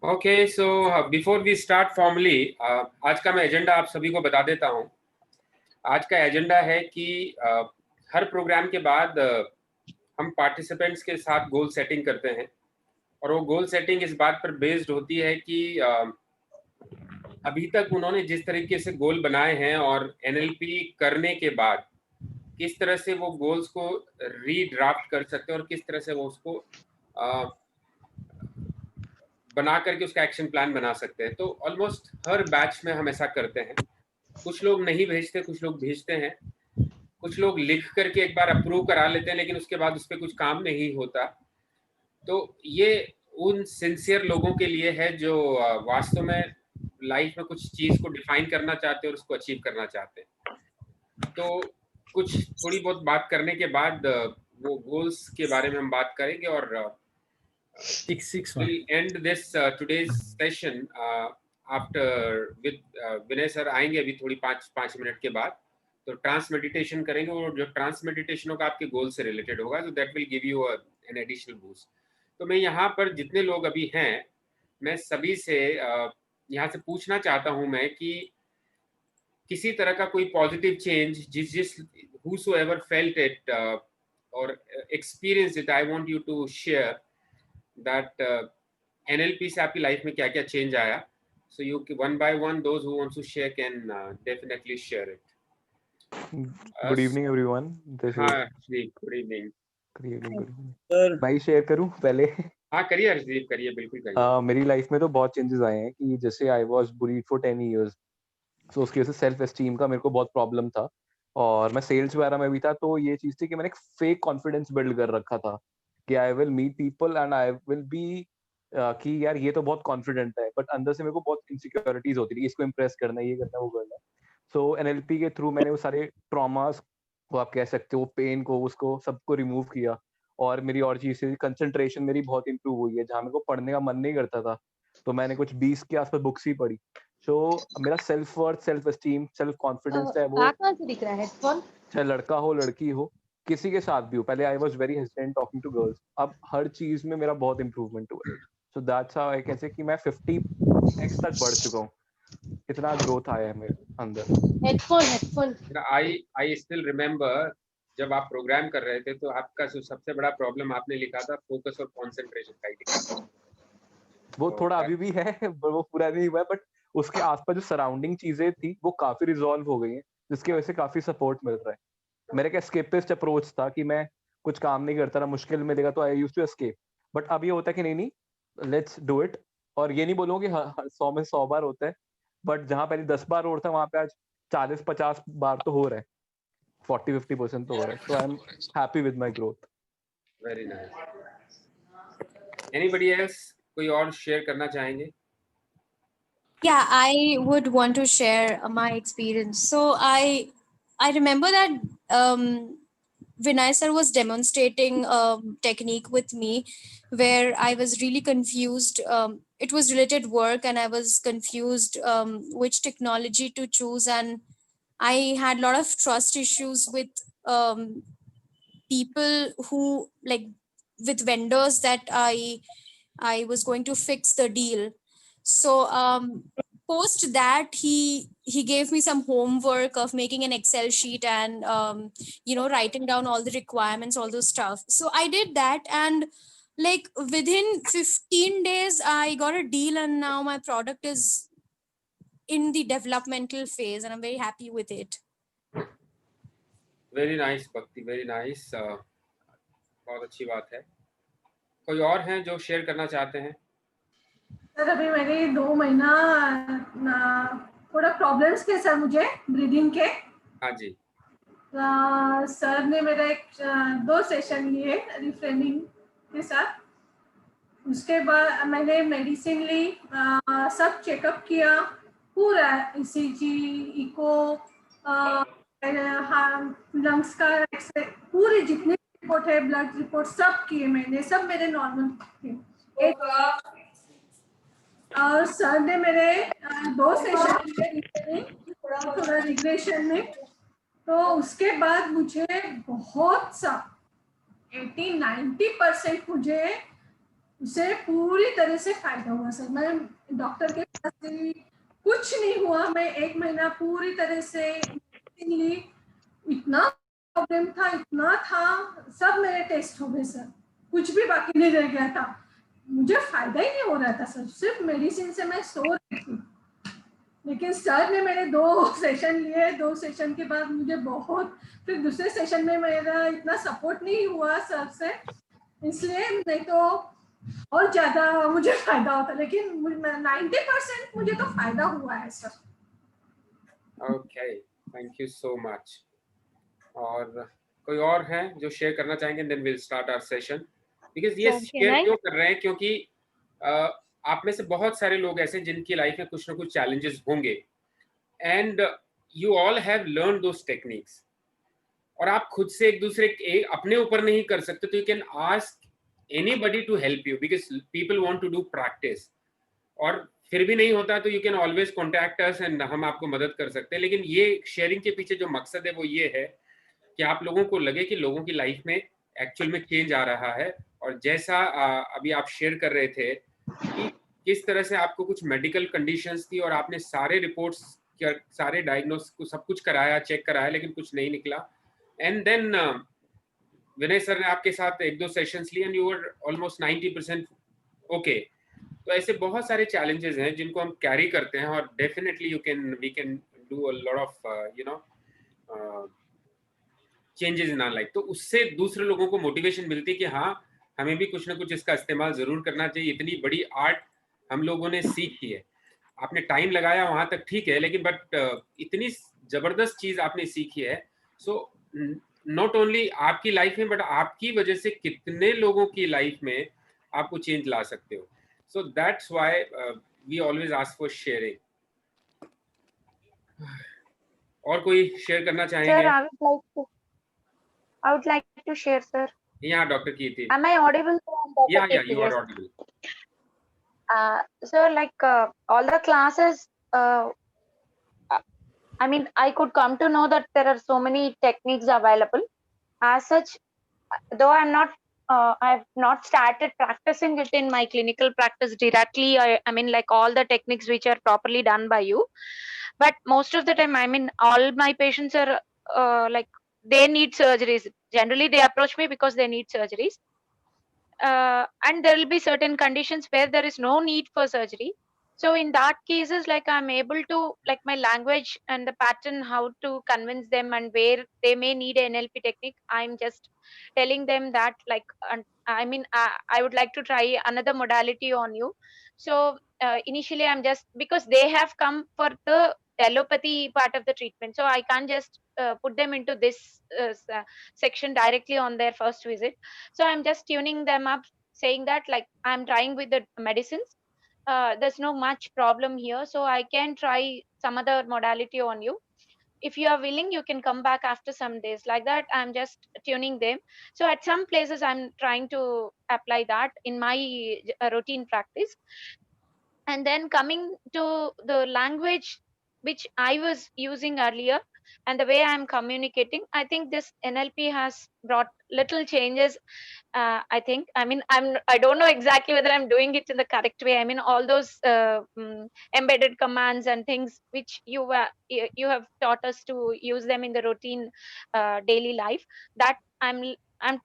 Okay, so before we start formally, आज का मैं एजेंडा आप सभी को बता देता हूँ। आज का एजेंडा है कि हर प्रोग्राम के बाद हम पार्टिसिपेंट्स के साथ गोल सेटिंग करते हैं, और वो गोल सेटिंग इस बात पर बेस्ड होती है कि अभी तक उन्होंने जिस तरीके से गोल बनाए हैं और एनएलपी करने के बाद किस तरह से वो गोल्स को रीड्राफ्ट कर सकते हैं और किस तरह से वो उसको बना करके उसका एक्शन प्लान बना सकते हैं। तो ऑलमोस्ट हर बैच में हम ऐसा करते हैं। कुछ लोग नहीं भेजते, कुछ लोग भेजते हैं, कुछ लोग लिख करके एक बार अप्रूव करा लेते हैं, लेकिन उसके बाद उस पर कुछ काम नहीं होता। तो ये उन सिंसियर लोगों के लिए है जो वास्तव में लाइफ में कुछ चीज को डिफाइन करना चाहते हैं और उसको अचीव करना चाहते हैं। तो कुछ थोड़ी बहुत बात करने के बाद वो गोल्स के बारे में हम बात करेंगे और we'll end this today's session after with Vinay sir आएंगे अभी थोड़ी 5 मिनट के बाद। तो ट्रांस मेडिटेशन करेंगे और जो ट्रांस मेडिटेशन होगा आपके गोल से रिलेटेड होगा, तो that will give you an additional boost. तो मैं यहाँ पर जितने लोग अभी हैं, मैं सभी से यहाँ से पूछना चाहता हूँ मैं कि किसी तरह का कोई पॉजिटिव चेंज जिस whosoever felt it or experienced it, I want you to share that NLP से आपकी लाइफ में क्या क्या चेंज आया। So you one by one, those who want to share can definitely share it. Good evening everyone. हाँ Harshdeep, good evening. Good evening. मैं ही share करूं पहले? हाँ करिए हर्षदीप, करिए, बिल्कुल करिए। मेरी लाइफ में तो बहुत चेंजेस आए हैं कि जैसे I was bullied for 10 years, so उसकी वजह से सेल्फ एस्टीम का मेरे को बहुत प्रॉब्लम था और मैं सेल्स वगैरह में भी था। तो ये चीज़ थी कि मैंने एक फेक कॉन्फिडेंस बिल्ड कर रखा था कि I will meet people and I will be कि यार ये तो बहुत कॉन्फिडेंट है, बट अंदर से मेरे को बहुत इनसिक्योरिटीज होती थी, इसको इम्प्रेस करना है, ये करना है, वो करना है। सो एनएलपी के थ्रू मैंने वो सारे ट्रॉमास को, आप कह सकते हो पेन को, उसको सबको रिमूव किया और मेरी और चीज़ कंसंट्रेशन मेरी बहुत इंप्रूव हुई है। जहाँ मेरे को पढ़ने का मन नहीं करता था तो मैंने कुछ 20 के आसपास बुक्स ही पढ़ी। सो मेरा self worth, self esteem, self confidence है वो, कहाँ से दिख रहा है हेडफोन? चाहे लड़का हो लड़की हो, किसी के साथ भी हो। पहले I was very hesitant talking to girls, अब हर चीज में मेरा बहुत इंप्रूवमेंट हुआ है। So that's how I can say कि मैं 50x तक बढ़ चुका हूँ। इतना ग्रोथ आया है मेरे अंदर। हेडफोन आई स्टिल रिमेम्बर जब आप प्रोग्राम कर रहे थे तो आपका जो सबसे बड़ा प्रॉब्लम आपने लिखा था फोकस और कंसंट्रेशन का ही लिखा था। वो थोड़ा अभी भी है, वो पूरा नहीं हुआ है, बट उसके आसपास जो सराउंडिंग चीजें थी वो काफी रिजॉल्व हो गई हैं, जिसकी वजह से काफी सपोर्ट मिल रहा है। मेरा एक एस्केपिस्ट अप्रोच था कि मैं कुछ काम नहीं करता, ना मुश्किल मिलेगा तो I used to escape, but अब ये होता है कि नहीं नहीं, लेट्स डू इट। और ये नहीं बोलूंगा कि 100 में 100 बार होता है, बट जहाँ पहले 10 बार हो रहा था वहां पे आज 40-50 बार तो हो रहा है, 40-50% तो हो रहा है। So I am happy with my growth. Very nice. Anybody else, कोई और शेयर करना चाहेंगे? Yeah, I would want to share my experience. So I remember that Vinay sir was demonstrating technique with me where I was really confused. It was related work and I was confused which technology to choose, and I had a lot of trust issues with people who, like, with vendors that I was going to fix the deal. So post that he gave me some homework of making an Excel sheet and writing down all the requirements, all those stuff. So I did that, and like within 15 days I got a deal, and now my product is in the developmental phase and I'm very happy with it. Very nice भक्ति, very nice, बहुत अच्छी बात है। कोई और हैं जो share करना चाहते हैं? सर अभी मेरे 2 महीना थोड़ा प्रॉब्लम्स थे सर मुझे ब्रीदिंग के। हाँ जी। सर ने मेरा 2 सेशन लिए रिफ्रेमिंग के साथ। उसके बाद मैंने मेडिसिन ली, सब चेकअप किया पूरा, ईसीजी, इको, लंग्स का एक्सरे, पूरी जितने रिपोर्ट है, ब्लड रिपोर्ट सब किए मैंने, सब मेरे नॉर्मल थे। और सर ने मेरे 2 सेशन लिए थोड़ा रिग्रेशन में, तो उसके बाद मुझे बहुत सा 80-90% मुझे उसे पूरी तरह से फायदा हुआ सर। मैं डॉक्टर के पास गई, कुछ नहीं हुआ। मैं 1 महीना पूरी तरह से medicine ली, इतना प्रॉब्लम था, इतना था, सब मेरे टेस्ट हो गए सर, कुछ भी बाकी नहीं रह गया था। मुझे फायदा ही नहीं हो रहा था सर, सिर्फ मेडिसिन से मैं सो रही थी। लेकिन सर ने मेरे 2 सेशन लिए, 2 सेशन के बाद मुझे बहुत, फिर दूसरे सेशन में मेरा इतना सपोर्ट नहीं हुआ सर से, इसलिए नहीं तो और ज्यादा मुझे फायदा होता, लेकिन 90% मुझे तो फायदा हुआ है sir. Okay, thank you so much. और कोई और है जो शेयर करना चाहेंगे? Then will start our session. Because ये Sir, can शेयर I? क्यों कर रहे हैं, क्योंकि आप में से बहुत सारे लोग ऐसे जिनकी लाइफ में कुछ ना कुछ चैलेंजेस होंगे, and you all have learn those techniques, और आप खुद से एक दूसरे अपने ऊपर नहीं कर सकते, तो you can ask anybody to help you, because people want to do practice. और फिर भी नहीं होता तो you can always contact us and हम आपको मदद कर सकते हैं। लेकिन ये शेयरिंग के पीछे जो मकसद है वो ये है कि आप लोगों को लगे कि लोगों की लाइफ में एक्चुअल में चेंज आ रहा है। और जैसा अभी आप शेयर कर रहे थे कि किस तरह से आपको कुछ मेडिकल कंडीशंस थी और आपने सारे रिपोर्ट्स, सारे डायग्नोस को सब कुछ कराया, चेक कराया, लेकिन कुछ नहीं निकला, एंड देन विनय सर ने आपके साथ 1-2 सेशंस लिए and you were almost 90% okay. तो ऐसे बहुत सारे चैलेंजेस हैं जिनको हम कैरी करते हैं, और definitely we can do a lot of you know changes in our life. तो उससे दूसरे लोगों को मोटिवेशन मिलती है कि हाँ, हमें भी कुछ ना कुछ इसका इस्तेमाल जरूर करना चाहिए। इतनी बड़ी आर्ट हम लोगों ने सीखी है, आपने टाइम लगाया वहां तक ठीक है, लेकिन बट इतनी जबरदस्त चीज आपने सीखी है। सो नॉट ओनली आपकी लाइफ में, बट आपकी वजह से कितने लोगों की लाइफ में आपको चेंज ला सकते हो। So that's why we always ask for sharing. और कोई शेयर करना Sir, चाहेंगे? I would like to share, sir. यहाँ डॉक्टर की थी। Am I audible, sir? या Dr. You are Yes. Audible. Sir, like all the classes, I mean, I could come to know that there are so many techniques available. As such, though I have not started practicing it in my clinical practice directly. I mean, like all the techniques which are properly done by you. But most of the time, I mean, all my patients are like they need surgeries. Generally, they approach me because they need surgeries. And there will be certain conditions where there is no need for surgery. So in that cases, like I'm able to, like my language and the pattern, how to convince them and where they may need an NLP technique, I'm just telling them that, like, I mean, I would like to try another modality on you. So initially I'm just, because they have come for the allopathy part of the treatment, so I can't just put them into this section directly on their first visit. So I'm just tuning them up, saying that, like, I'm trying with the medicines. There's no much problem here, so I can try some other modality on you. If you are willing, you can come back after some days. Like that, I'm just tuning them. So at some places, I'm trying to apply that in my routine practice. And then coming to the language which I was using earlier and the way I'm communicating, I think this NLP has brought little changes. I think, I mean, I don't know exactly whether I'm doing it in the correct way. I mean, all those embedded commands and things which you have taught us to use them in the routine daily life, that I'm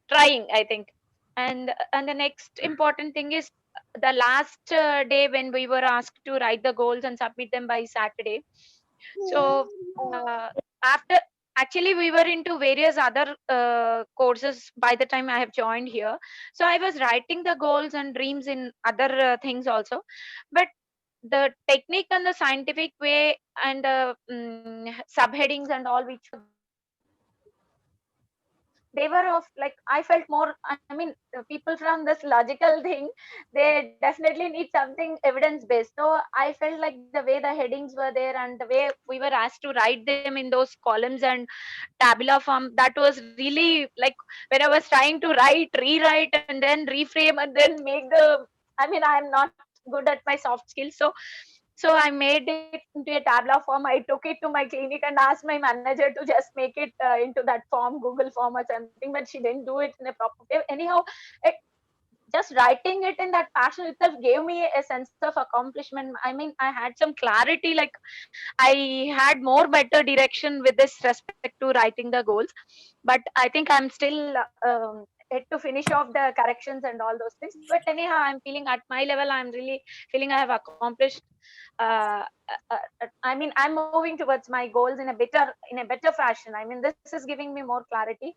trying, I think. And the next important thing is the last day when we were asked to write the goals and submit them by Saturday. So after, actually we were into various other courses by the time I have joined here. So I was writing the goals and dreams in other things also, but the technique and the scientific way and the subheadings and all which they were of, like, I felt more, I mean, people from this logical thing, they definitely need something evidence based. So I felt like the way the headings were there and the way we were asked to write them in those columns and tabular form, that was really, like, when I was trying to rewrite and then reframe and then make the, I mean, I'm not good at my soft skills. So I made it into a tabular form. I took it to my clinic and asked my manager to just make it into that form, Google form or something, but she didn't do it in a proper way. Anyhow, it, just writing it in that passion itself gave me a sense of accomplishment. I mean, I had some clarity, like I had more better direction with this respect to writing the goals. But I think I'm still yet to finish off the corrections and all those things. But anyhow, I'm feeling at my level, I'm really feeling I have accomplished. I mean, I'm moving towards my goals in a better fashion. I mean, this is giving me more clarity.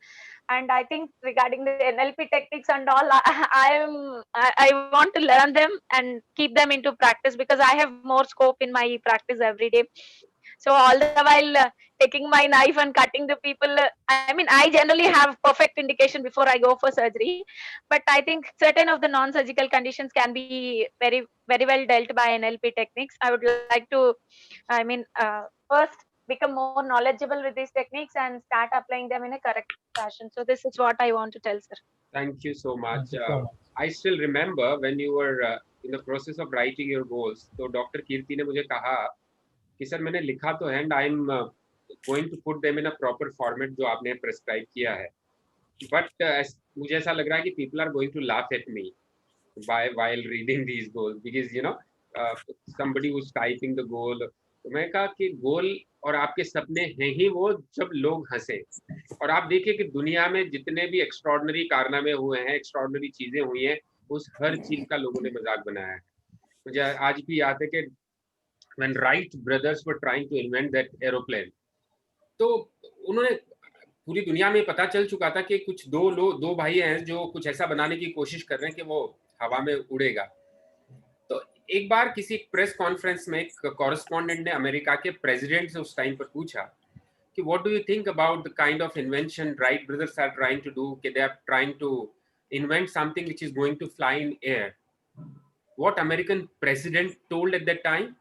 And I think regarding the NLP techniques and all, I want to learn them and keep them into practice, because I have more scope in my practice every day. So all the while taking my knife and cutting the people, I mean, I generally have perfect indication before I go for surgery. But I think certain of the non-surgical conditions can be very well dealt by NLP techniques. I would like to, I mean, first become more knowledgeable with these techniques and start applying them in a correct fashion. So this is what I want to tell, sir. Thank you so much. Thank you so much. I still remember when you were in the process of writing your goals. तो doctor कीर्ति ने मुझे कहा कि sir मैंने लिखा तो है, and I'm going to put them in a proper format जो आपने prescribe किया है. But मुझे ऐसा लग रहा है कि people are going to laugh at me while reading these goals, because you know somebody who's typing the goal. तो मैं कहा कि गोल और आपके सपने हैं ही वो जब लोग हंसे. और आप देखिए कि दुनिया में जितने भी एक्स्ट्रॉर्डनरी कारनामे हुए हैं, एक्स्ट्रॉर्डनरी चीजें हुई हैं, उस हर चीज का लोगों ने मजाक बनाया है. मुझे आज भी याद है कि when Wright brothers were trying to invent that aeroplane, तो उन्होंने पूरी दुनिया में पता चल चुका था कि कुछ दो भाई हैं जो कुछ ऐसा बनाने की कोशिश कर रहे हैं कि वो हवा में उड़ेगा. तो एक बार किसी प्रेस कॉन्फ्रेंस में एक कॉरेस्पॉन्डेंट ने अमेरिका के प्रेसिडेंट से उस टाइम पर पूछा कि what do you think about the kind of invention Wright brothers are trying to do? कि they are trying to invent something which is going to fly in air. What American president told at that time?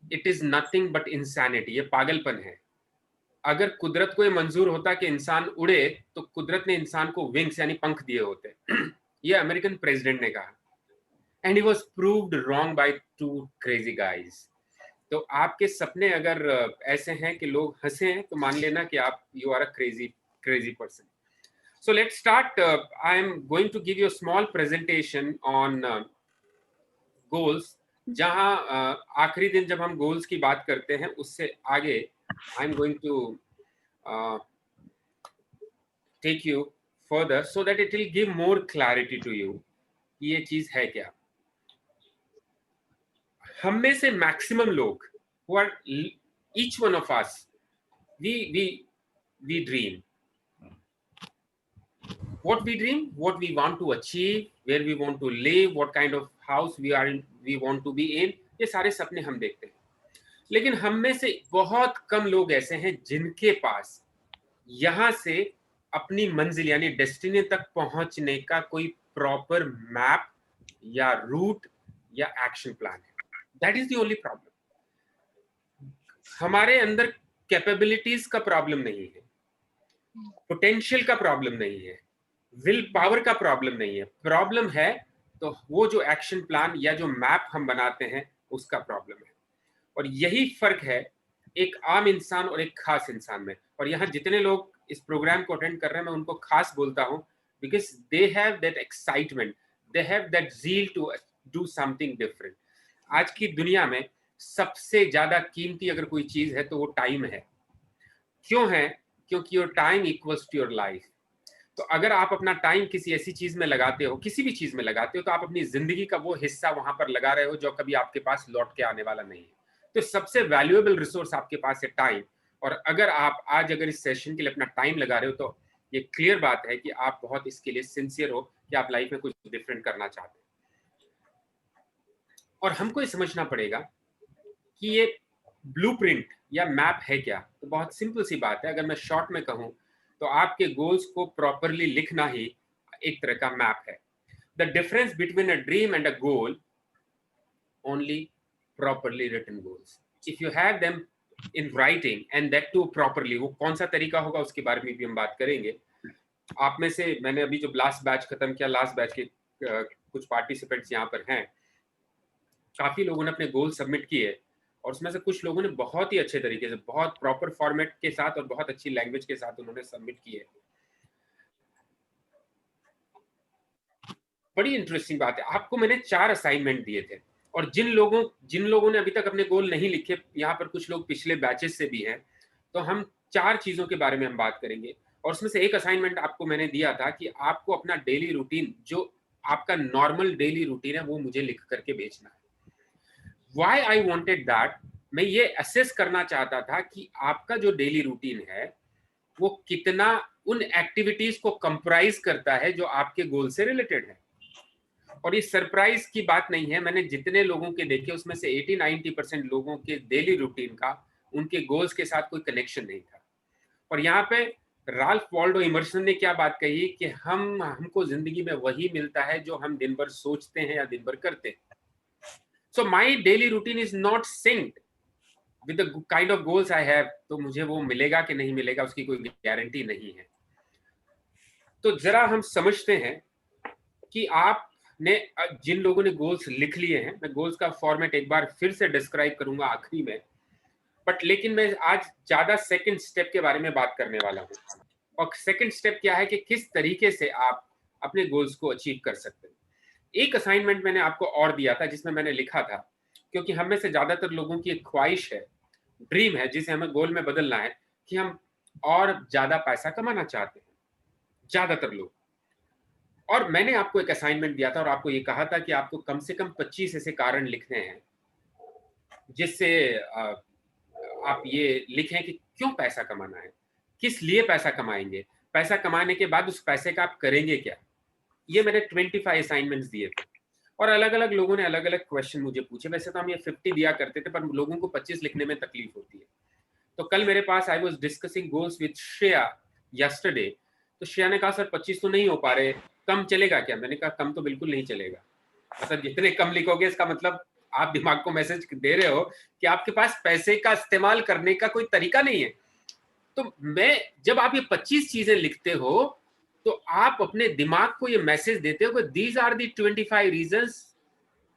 It is nothing but insanity. ये पागलपन है. अगर कुदरत को ये मंजूर होता कि इंसान उड़े तो कुदरत ने इंसान को विंग्स यानी पंख दिए होते. ये अमेरिकन प्रेसिडेंट ने कहा. And he was proved wrong by two crazy guys. तो आपके सपने अगर ऐसे हैं कि लोग हंसे हैं तो मान लेना कि आप you are a crazy person. So let's start. I am going to give you a small presentation on goals. जहां आखिरी दिन जब हम goals की बात करते हैं उससे आगे I am going to take you further so that it will give more clarity to you. ये चीज है क्या? हम में से मैक्सिमम लोग who are each one of us, we dream. What we dream, what we want to achieve, where we want to live, what kind of house we want to be in, ये सारे सपने हम देखते हैं. लेकिन हम में से बहुत कम लोग ऐसे हैं जिनके पास यहाँ से अपनी मंजिल यानी डेस्टिनी तक पहुंचने का कोई प्रॉपर मैप या रूट या एक्शन प्लान है. That is the only problem. हमारे अंदर कैपेबिलिटीज का प्रॉब्लम नहीं है, पोटेंशियल का प्रॉब्लम नहीं है, विल पावर का प्रॉब्लम नहीं है. प्रॉब्लम है तो वो जो एक्शन प्लान या जो मैप हम बनाते हैं उसका प्रॉब्लम है. और यही फर्क है एक आम इंसान और एक खास इंसान में. और यहाँ जितने लोग इस प्रोग्राम को अटेंड कर रहे हैं मैं उनको खास बोलता हूँ because they have that excitement, they have that zeal to do something different. आज की दुनिया में सबसे ज्यादा कीमती अगर कोई चीज है तो वो टाइम है. क्यों है? क्योंकि your time equals to your life. तो अगर आप अपना टाइम किसी ऐसी चीज में लगाते हो, किसी भी चीज में लगाते हो, तो आप अपनी जिंदगी का वो हिस्सा वहां पर लगा रहे हो जो कभी आपके पास लौट के आने वाला नहीं है. तो सबसे वैल्यूएबल रिसोर्स आपके पास है टाइम. और अगर आप आज अगर इस सेशन के लिए अपना टाइम लगा रहे हो तो ये क्लियर बात है कि आप बहुत इसके लिए सिंसियर हो कि आप लाइफ में कुछ डिफरेंट करना चाहते हैं. और हमको ये समझना पड़ेगा कि ये ब्लूप्रिंट या मैप है क्या. तो बहुत सिंपल सी बात है. अगर मैं शॉर्ट में कहूं तो आपके गोल्स को प्रॉपरली लिखना ही एक तरह का मैप है. The difference between a dream and a goal, only properly written goals. If you have them in writing and that too properly, वो कौन सा तरीका होगा उसके बारे में भी हम बात करेंगे. आप में से मैंने अभी जो लास्ट बैच खत्म किया, लास्ट बैच के कुछ पार्टिसिपेंट्स यहाँ पर हैं. काफी लोगों ने अपने गोल सबमिट किए और उसमें से कुछ लोगों ने बहुत ही अच्छे तरीके से, बहुत प्रॉपर फॉर्मेट के साथ और बहुत अच्छी लैंग्वेज के साथ उन्होंने सबमिट किए. बड़ी इंटरेस्टिंग बात है, आपको मैंने 4 असाइनमेंट दिए थे और जिन लोगों ने अभी तक अपने गोल नहीं लिखे, यहाँ पर कुछ लोग पिछले बैचेस से भी हैं, तो हम 4 चीजों के बारे में हम बात करेंगे। और उसमें से एक असाइनमेंट आपको मैंने दिया था कि आपको अपना डेली रूटीन, जो आपका नॉर्मल डेली रूटीन है, वो मुझे लिख करके भेजना है। व्हाई आई वांटेड दैट, मैं ये असेस करना चाहता था कि आपका जो डेली रूटीन है वो कितना उन एक्टिविटीज को कंप्राइज करता है जो आपके गोल से रिलेटेड है। और ये सरप्राइज की बात नहीं है, मैंने जितने लोगों के देखे उसमें से 80-90% लोगों के डेली रूटीन का उनके गोल्स के साथ कोई कनेक्शन नहीं था। और यहाँ पे राल्फ वॉल्डो इमर्सन ने क्या बात कही कि हमको जिंदगी में वही मिलता है जो हम दिन भर सोचते हैं या दिन भर करते हैं। So my daily routine is not synced with the kind of goals I have, तो मुझे वो मिलेगा कि नहीं मिलेगा उसकी कोई गारंटी नहीं है। तो जरा हम समझते हैं कि आपने जिन लोगों ने गोल्स लिख लिए हैं, मैं गोल्स का फॉर्मेट एक बार फिर से डिस्क्राइब करूंगा आखिरी में, बट लेकिन मैं आज ज्यादा सेकंड स्टेप के बारे में बात करने वाला हूं। और सेकंड स्टेप क्या है कि किस तरीके से आप अपने गोल्स को अचीव कर सकते हैं। एक असाइनमेंट मैंने आपको और दिया था जिसमें मैंने लिखा था, क्योंकि हम में से ज्यादातर लोगों की एक ख्वाहिश है, ड्रीम है, जिसे हमें गोल में बदलना है कि हम और ज्यादा पैसा कमाना चाहते हैं, ज्यादातर लोग। और मैंने आपको एक असाइनमेंट दिया था और आपको ये कहा था कि आपको कम से कम 25 ऐसे कारण लिखने हैं जिससे आप ये लिखें कि क्यों पैसा कमाना है, किस लिए पैसा कमाएंगे, पैसा कमाने के बाद उस पैसे का आप करेंगे क्या। ये मैंने 25 असाइनमेंट्स दिए थे और अलग अलग लोगों ने अलग अलग क्वेश्चन मुझे पूछे। वैसे तो हम ये 50 दिया करते थे, पर लोगों को 25 लिखने में तकलीफ होती है। तो कल मेरे पास I was discussing goals with Shreya yesterday, तो श्रेया ने कहा सर 25 तो नहीं हो पा रहे, कम चलेगा क्या। मैंने कहा कम तो बिल्कुल नहीं चलेगा, मतलब जितने कम लिखोगे इसका मतलब आप दिमाग को मैसेज दे रहे हो कि आपके पास पैसे का इस्तेमाल करने का कोई तरीका नहीं है। तो जब आप ये 25 चीजें लिखते हो तो आप अपने दिमाग को ये मैसेज देते हो कि दीज आर दी 25 रीजंस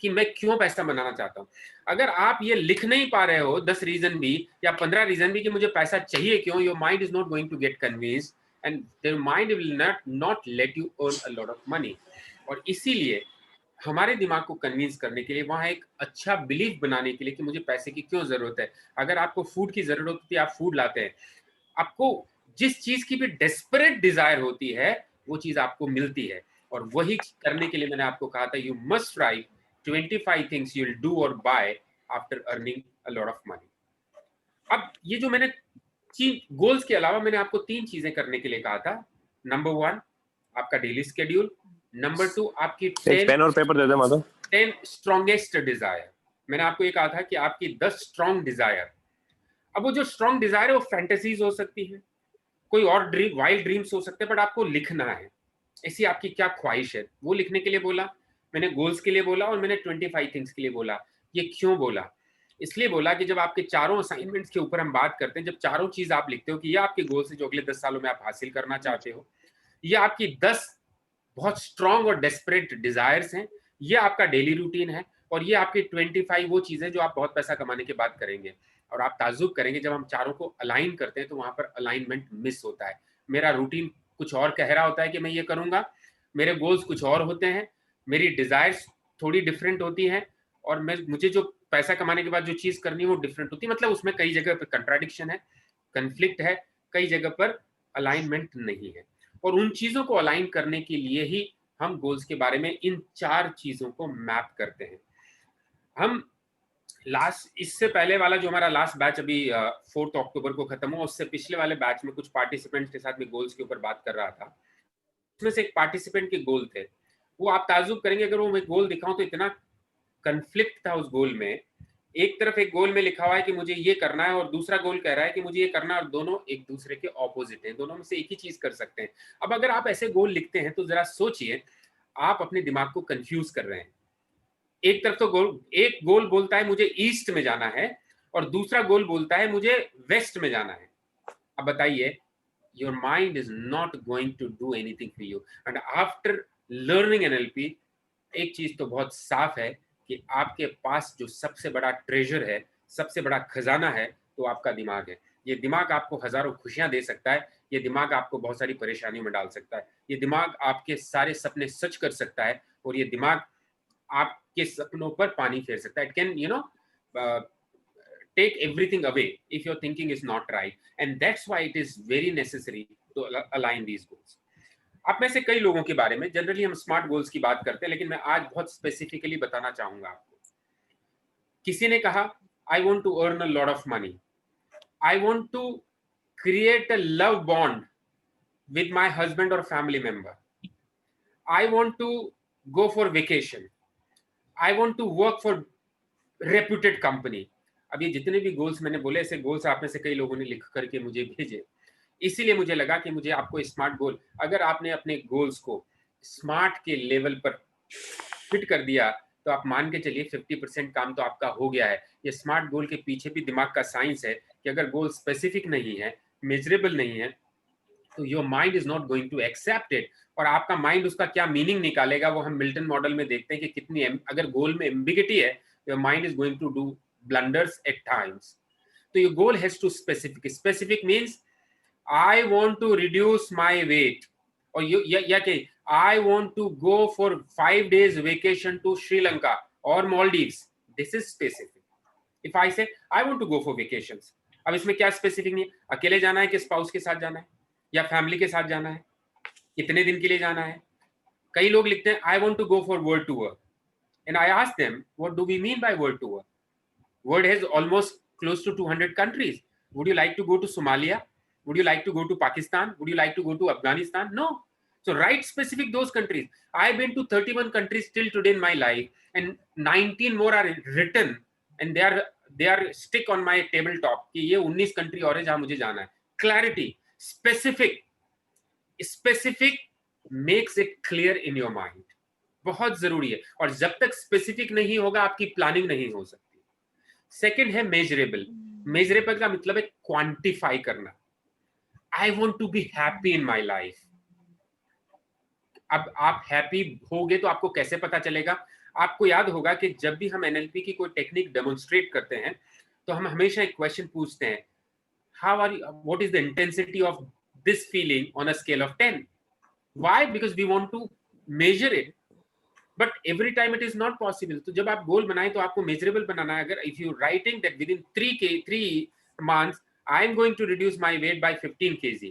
कि मैं क्यों पैसा बनाना चाहता हूं। अगर आप ये लिख नहीं पा रहे हो 10 रीजन भी या 15 रीजन भी कि मुझे पैसा चाहिए क्यों, your mind is not going to get convinced and their mind will not let you earn a lot of money. और इसीलिए हमारे दिमाग को कन्विंस करने के लिए, वहां एक अच्छा बिलीफ बनाने के लिए कि मुझे पैसे की क्यों जरूरत है। अगर आपको फूड की जरूरत होती है, आप फूड लाते हैं, आपको जिस चीज की भी डेस्परेट डिजायर होती है वो चीज आपको मिलती है। और वही करने के लिए मैंने आपको कहा था you must write 25 things you'll do or buy after earning a lot of money। अब ये जो मैंने गोल्स के अलावा मैंने आपको 3 चीजें करने के लिए कहा था। नंबर 1 आपका डेली स्केड्यूल, नंबर 2 आपकी 10 पेन और पेपर दे दे माधव। 10 strongest desire. मैंने आपको ये कहा था कि आपकी 10 स्ट्रॉन्ग डिजायर। अब वो जो स्ट्रॉन्ग डिजायर है वो फैंटेसीज हो सकती है, कोई और ड्रीम, वाइल्ड ड्रीम्स हो सकते हैं, बट आपको लिखना है ऐसी आपकी क्या ख्वाहिश है, वो लिखने के लिए बोला मैंने। गोल्स के लिए बोला और मैंने 25 थिंग्स के लिए बोला। ये क्यों बोला? इसलिए बोला कि जब आपके चारों असाइनमेंट्स के ऊपर हम बात करते हैं, जब चारों चीज आप लिखते हो कि ये आपके गोल्स है जो अगले 10 सालों में आप हासिल करना चाहते हो, ये आपकी 10 बहुत स्ट्रॉन्ग और डेस्परेट डिजायर्स हैं, ये आपका डेली रूटीन है, और ये आपकी 25 वो चीजें जो आप बहुत पैसा कमाने के बाद करेंगे। और आप ताज्जुब करेंगे जब हम चारों को अलाइन करते हैं तो वहां पर अलाइनमेंट मिस होता है। मेरा रूटीन कुछ और कह रहा होता है कि मैं ये करूंगा, मेरे गोल्स कुछ और होते हैं, मेरी डिजायर्स थोड़ी डिफरेंट होती हैं, और मुझे जो पैसा कमाने के बाद जो चीज करनी है वो डिफरेंट होती है। मतलब उसमें कई जगह पर कंट्राडिक्शन है, कन्फ्लिक्ट है, कई जगह पर अलाइनमेंट नहीं है। और उन चीजों को अलाइन करने के लिए ही हम गोल्स के बारे में इन 4 चीजों को मैप करते हैं। हम इससे पहले वाला जो हमारा लास्ट बैच अभी 4 अक्टूबर को खत्म हुआ, उससे पिछले वाले बैच में कुछ पार्टिसिपेंट्स के साथ में गोल्स के ऊपर बात कर रहा था। उसमें से एक पार्टिसिपेंट के गोल थे, वो आप ताज्जुब करेंगे अगर वो मैं गोल दिखाऊं तो इतना कन्फ्लिक्ट था उस गोल में। एक तरफ एक गोल में लिखा हुआ है कि मुझे ये करना है और दूसरा गोल कह रहा है कि मुझे ये करना है, और दोनों एक दूसरे के ऑपोजिट हैं, दोनों में से एक ही चीज कर सकते हैं। अब अगर आप ऐसे गोल लिखते हैं तो जरा सोचिए, आप अपने दिमाग को कंफ्यूज कर रहे हैं। एक तरफ तो एक गोल बोलता है मुझे ईस्ट में जाना है और दूसरा गोल बोलता है मुझे वेस्ट में जाना है। अब बताइए, your mind is not going to do anything for you. And after learning NLP एक चीज तो बहुत साफ है कि आपके पास जो सबसे बड़ा ट्रेजर है, सबसे बड़ा खजाना है, तो आपका दिमाग है। ये दिमाग आपको हजारों खुशियां दे सकता है, ये दिमाग आपको बहुत सारी परेशानियों में डाल सकता है, ये दिमाग आपके सारे सपने सच कर सकता है, और ये दिमाग आपके सपनों पर पानी फेर सकता है. It can take everything away if your thinking is not right, and that's why it is very necessary to align these goals. आप में से कई लोगों के बारे में जनरली हम स्मार्ट गोल्स की बात करते हैं, लेकिन मैं आज बहुत स्पेसिफिकली बताना चाहूंगा आपको. किसी ने कहा I want to earn a lot of money, I want to create a love bond with my husband और family member, I want to go for vacation, I want to work for reputed company. अब ये जितने भी goals मैंने बोले, ऐसे goals आप में से कई लोगों ने लिख करके मुझे भेजे, इसीलिए मुझे लगा कि मुझे आपको स्मार्ट गोल, अगर आपने अपने गोल्स को स्मार्ट के लेवल पर फिट कर दिया तो आप मान के चलिए 50% काम तो आपका हो गया है. ये स्मार्ट गोल के पीछे भी दिमाग का साइंस है कि अगर गोल स्पेसिफिक नहीं है, मेजरेबल नहीं है, तो your mind is not going to accept it. और आपका माइंड उसका क्या मीनिंग निकालेगा, वो हम मिल्टन मॉडल में देखते हैं कि कितनी अगर गोल में एम्बिगिटी है, your mind is going to do blunders at times. So your goal has to specific means I want to reduce my weight, or I want to go for 5 days vacation to Sri Lanka or Maldives. This is specific. If I say I want to go for vacations, अब इसमें क्या specific नहीं है, अकेले जाना है कि spouse के साथ जाना है या फैमिली के साथ जाना है, कितने दिन के लिए जाना है. कई लोग लिखते हैं I want to go for world tour, and I ask them what do we mean by world tour. World has almost close to 200 countries. Would you like to go to Somalia? Would you like to go to Pakistan? Would you like to go to Afghanistan? No. So write specific those countries. I've been to 31 countries till today in my life, and 19 more are written, and they are stick on my tabletop कि ये 19 country और है जहां मुझे जाना है. Clarity, specific makes it clear in your mind. बहुत जरूरी है, और जब तक स्पेसिफिक नहीं होगा आपकी प्लानिंग नहीं हो सकती. सेकेंड है मेजरेबल. मेजरेबल का मतलब है क्वांटिफाई करना. I want to be happy in my life. अब आप हैप्पी होगे तो आपको कैसे पता चलेगा? आपको याद होगा कि जब भी हम एनएलपी की कोई टेक्निक डेमोन्स्ट्रेट करते हैं तो हम हमेशा एक क्वेश्चन पूछते हैं, how are you, what is the intensity of this feeling on a scale of 10. Why? Because we want to measure it, but every time it is not possible. तो जब आप गोल बनाएं तो आपको मेजरेबल बनाना है. अगर if you writing that within 3 months I am going to reduce my weight by 15 kg,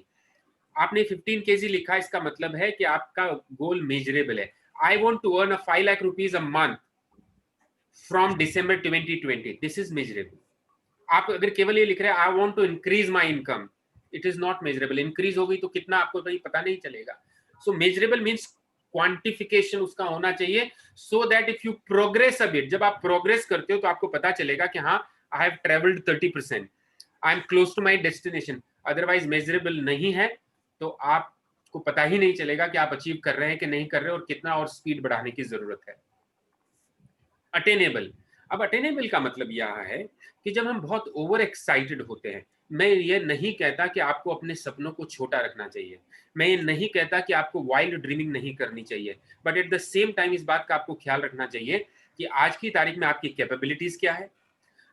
आपने 15 kg लिखा, इसका मतलब है कि आपका गोल मेजरेबल है. I want to earn 5 lakh rupees a month from December 2020, this is measurable. आप अगर केवल ये लिख रहे हैं I want to increase my income, it is not measurable. Increase हो गई तो कितना आपको पता नहीं चलेगा. सो मेजरेबल मीन्स क्वांटिफिकेशन उसका होना चाहिए, so that if you progress a bit, जब आप प्रोग्रेस करते हो तो आपको पता चलेगा कि हाँ I have travelled 30%, I am close to my destination. Otherwise measurable नहीं है तो आपको पता ही नहीं चलेगा कि आप अचीव कर रहे हैं कि नहीं कर रहे, और कितना और स्पीड बढ़ाने की जरूरत है. अटेनेबल. अब अटेनेबल का मतलब यह है कि जब हम बहुत ओवर एक्साइटेड होते हैं, मैं ये नहीं कहता कि आपको अपने सपनों को छोटा रखना चाहिए, मैं ये नहीं कहता कि आपको वाइल्ड ड्रीमिंग नहीं करनी चाहिए, but at the same time इस बात का आपको ख्याल रखना चाहिए कि आज की तारीख में आपकी कैपेबिलिटीज क्या है,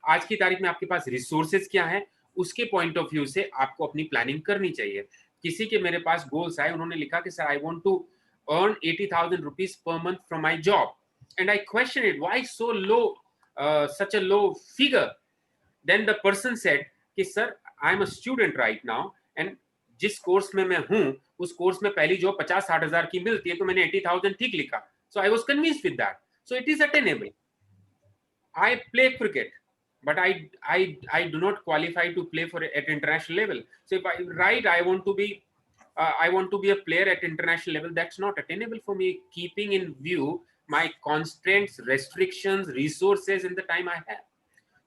आज की तारीख में आपके पास रिसोर्सेज क्या है, उसके पॉइंट ऑफ व्यू से आपको अपनी प्लानिंग करनी चाहिए. किसी के मेरे पास गोल्स आए, उन्होंने लिखा कि sir I want to earn 80,000 rupees per month from my job, and I question it, why so low, such a low figure. Then the person said कि sir I am a student right now, and जिस course में मैं हूं उस course में पहली job 50-60 हजार की मिलती है, तो मैंने 80,000 ठीक लिखा. So I was convinced with that. So it is attainable. I play cricket, but I do not qualify to play for at international level. So if I write I want to be a player at international level, that's not attainable for me, keeping in view my constraints, restrictions, resources in the time I have.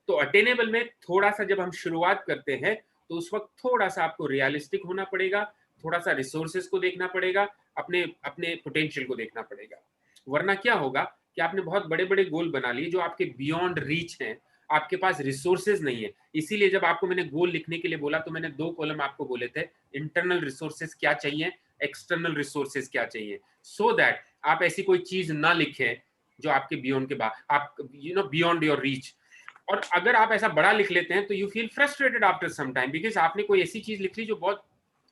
तो attainable में थोड़ा सा जब हम शुरुआत करते हैं तो उस वक्त थोड़ा सा आपको रियलिस्टिक होना पड़ेगा, थोड़ा सा रिसोर्सेज को देखना पड़ेगा, अपने पोटेंशियल को देखना पड़ेगा. वरना क्या होगा कि आपने बहुत बड़े बड़े गोल बना लिए जो आपके बियॉन्ड रीच हैं, आपके पास रिसोर्सेज नहीं है. इसीलिए जब आपको मैंने गोल लिखने के लिए बोला तो मैंने 2 कॉलम आपको बोले थे, इंटरनल रिसोर्सेज क्या चाहिए, एक्सटर्नल रिसोर्सेज क्या चाहिए, सो दैट आप ऐसी कोई चीज ना लिखें जो आपके बियॉन्ड के बाद, आप बियॉन्ड योर रीच. और अगर आप ऐसा बड़ा लिख लेते हैं तो you feel frustrated after some time, because आपने कोई ऐसी चीज लिख ली जो बहुत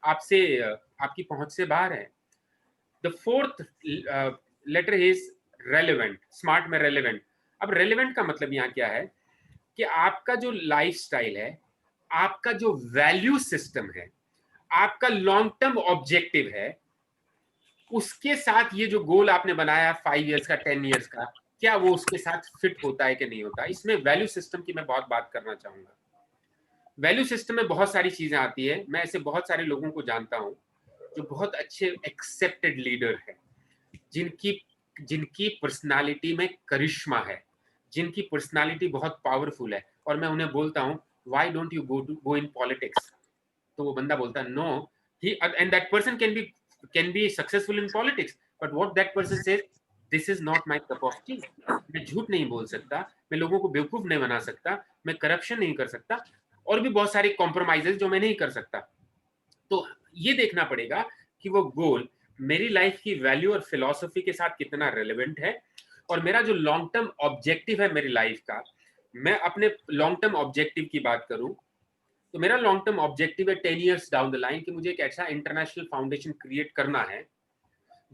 आपसे आपकी पहुंच से बाहर है। The fourth letter is relevant, smart में रेलेवेंट। अब रेलेवेंट का मतलब यहाँ क्या है कि आपका जो लाइफस्टाइल है, आपका जो वैल्यू सिस्टम है, आपका लॉन्ग टर्म ऑब्जेक्टिव है, उसके साथ ये जो गोल आपने बनाया 5 इयर्स का, 10 इयर्स का, क्या वो उसके साथ फिट होता है कि नहीं होता। इसमें वैल्यू सिस्टम की मैं बहुत बात करना चाहूंगा। वैल्यू सिस्टम में बहुत सारी चीजें आती है। मैं ऐसे बहुत सारे लोगों को जानता हूं जो बहुत अच्छे एक्सेप्टेड लीडर है, जिनकी जिनकी पर्सनालिटी में करिश्मा है, जिनकी पर्सनालिटी बहुत पावरफुल है, और मैं उन्हें बोलता हूं why don't you go in politics. तो वो बंदा बोलता है no, he and that person can be successful in politics, but what that person says, this is not my cup of tea. मैं झूठ नहीं बोल सकता, मैं लोगों को बेवकूफ नहीं बना सकता, मैं करप्शन नहीं कर सकता, और भी बहुत सारी कॉम्प्रोमाइजेस जो मैं नहीं कर सकता। तो ये देखना पड़ेगा कि वो गोल मेरी लाइफ की वैल्यू और फिलॉसफी के साथ कितना रेलेवेंट है, और मेरा जो लॉन्ग टर्म ऑब्जेक्टिव है मेरी लाइफ का। मैं अपने लॉन्ग टर्म ऑब्जेक्टिव की बात करूं तो मेरा लॉन्ग टर्म ऑब्जेक्टिव है 10 इयर्स डाउन द लाइन कि मुझे एक ऐसा इंटरनेशनल फाउंडेशन क्रिएट करना है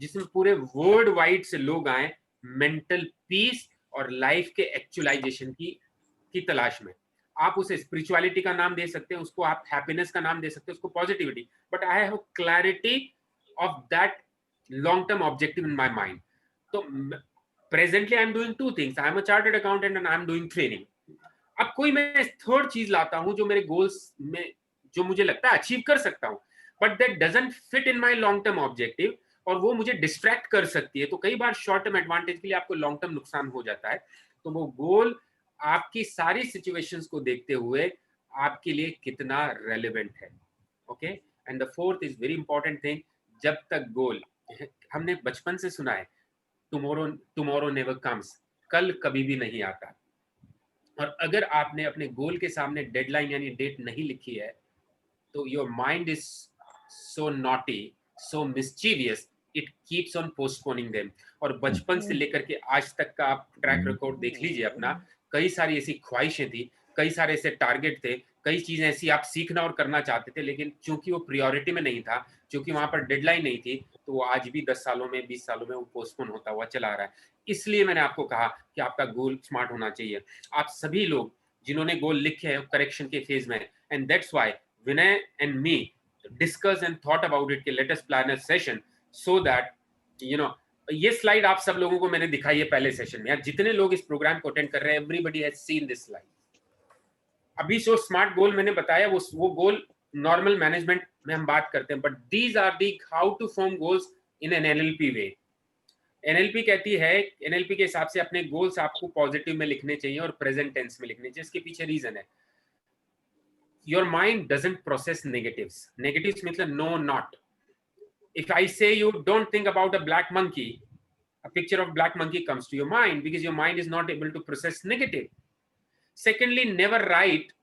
जिसमें पूरे वर्ल्ड वाइड से लोग आए मेंटल पीस और लाइफ के एक्चुअलाइजेशन की तलाश में। आप उसे स्पिरिचुअलिटी का नाम दे सकते हैं, उसको आप हैप्पीनेस का नाम दे सकते हैं, उसको positivity, but I have clarity of that long term objective in my mind. तो presently I am doing two things, I am a chartered accountant and I am doing training. अब कोई मैं थर्ड चीज लाता हूं जो मेरे गोल्स में, जो मुझे लगता है अचीव कर सकता हूं, but that doesn't fit in my long term objective, और वो मुझे डिस्ट्रैक्ट कर सकती है। तो कई बार शॉर्ट टर्म एडवांटेज के लिए आपको लॉन्ग टर्म नुकसान हो जाता है। तो वो गोल आपकी सारी सिचुएशंस को देखते हुए आपके लिए कितना रेलेवेंट है। Okay, and the fourth is very important thing, जब तक गोल, हमने बचपन से सुना है टुमारो टुमारो नेवर कम्स, कल कभी भी नहीं आता। और अगर आपने अपने गोल के सामने डेडलाइन यानी डेट नहीं लिखी है, तो your mind is so naughty, so mischievous, it keeps on postponing them. और बचपन से लेकर के आज तक का आप ट्रैक रिकॉर्ड देख लीजिए अपना, कई सारी ऐसी ख्वाहिशें थी, कई सारे ऐसे टारगेट थे, कई चीजें ऐसी आप सीखना और करना चाहते थे, लेकिन चूंकि वो प्रायोरिटी में नहीं था, चूंकि वहां पर डेडलाइन नहीं थी, तो वो आज भी 10 सालों में, 20 सालों में वो पोस्टपोन होता हुआ चला आ रहा है। इसलिए मैंने आपको कहा कि आपका गोल स्मार्ट होना चाहिए। आप सभी लोग जिन्होंने गोल लिखे हैं करेक्शन के फेज में, and that's why Vinay and me discuss and thought about it कि let us plan a session so that you know, ये स्लाइड आप सब लोगों को मैंने दिखाई है पहले सेशन में। जितने लोग इस प्रोग्राम को अटेंड कर रहे हैं, everybody has seen this slide. अभी जो स्मार्ट गोल मैंने बताया वो गोल नॉर्मल मैनेजमेंट में हम बात करते हैं, but these are the how to form goals in an NLP way. NLP कहती है, एनएलपी के हिसाब से अपने गोल्स आपको पॉजिटिव में लिखने चाहिए और प्रेजेंट टेंस में लिखने चाहिए। इसके पीछे रीजन है, your mind doesn't process negatives. Negatives मतलब no not. If I say you don't think about a black monkey, a picture of black monkey comes to your mind because your mind is not able to process negative. Secondly, never write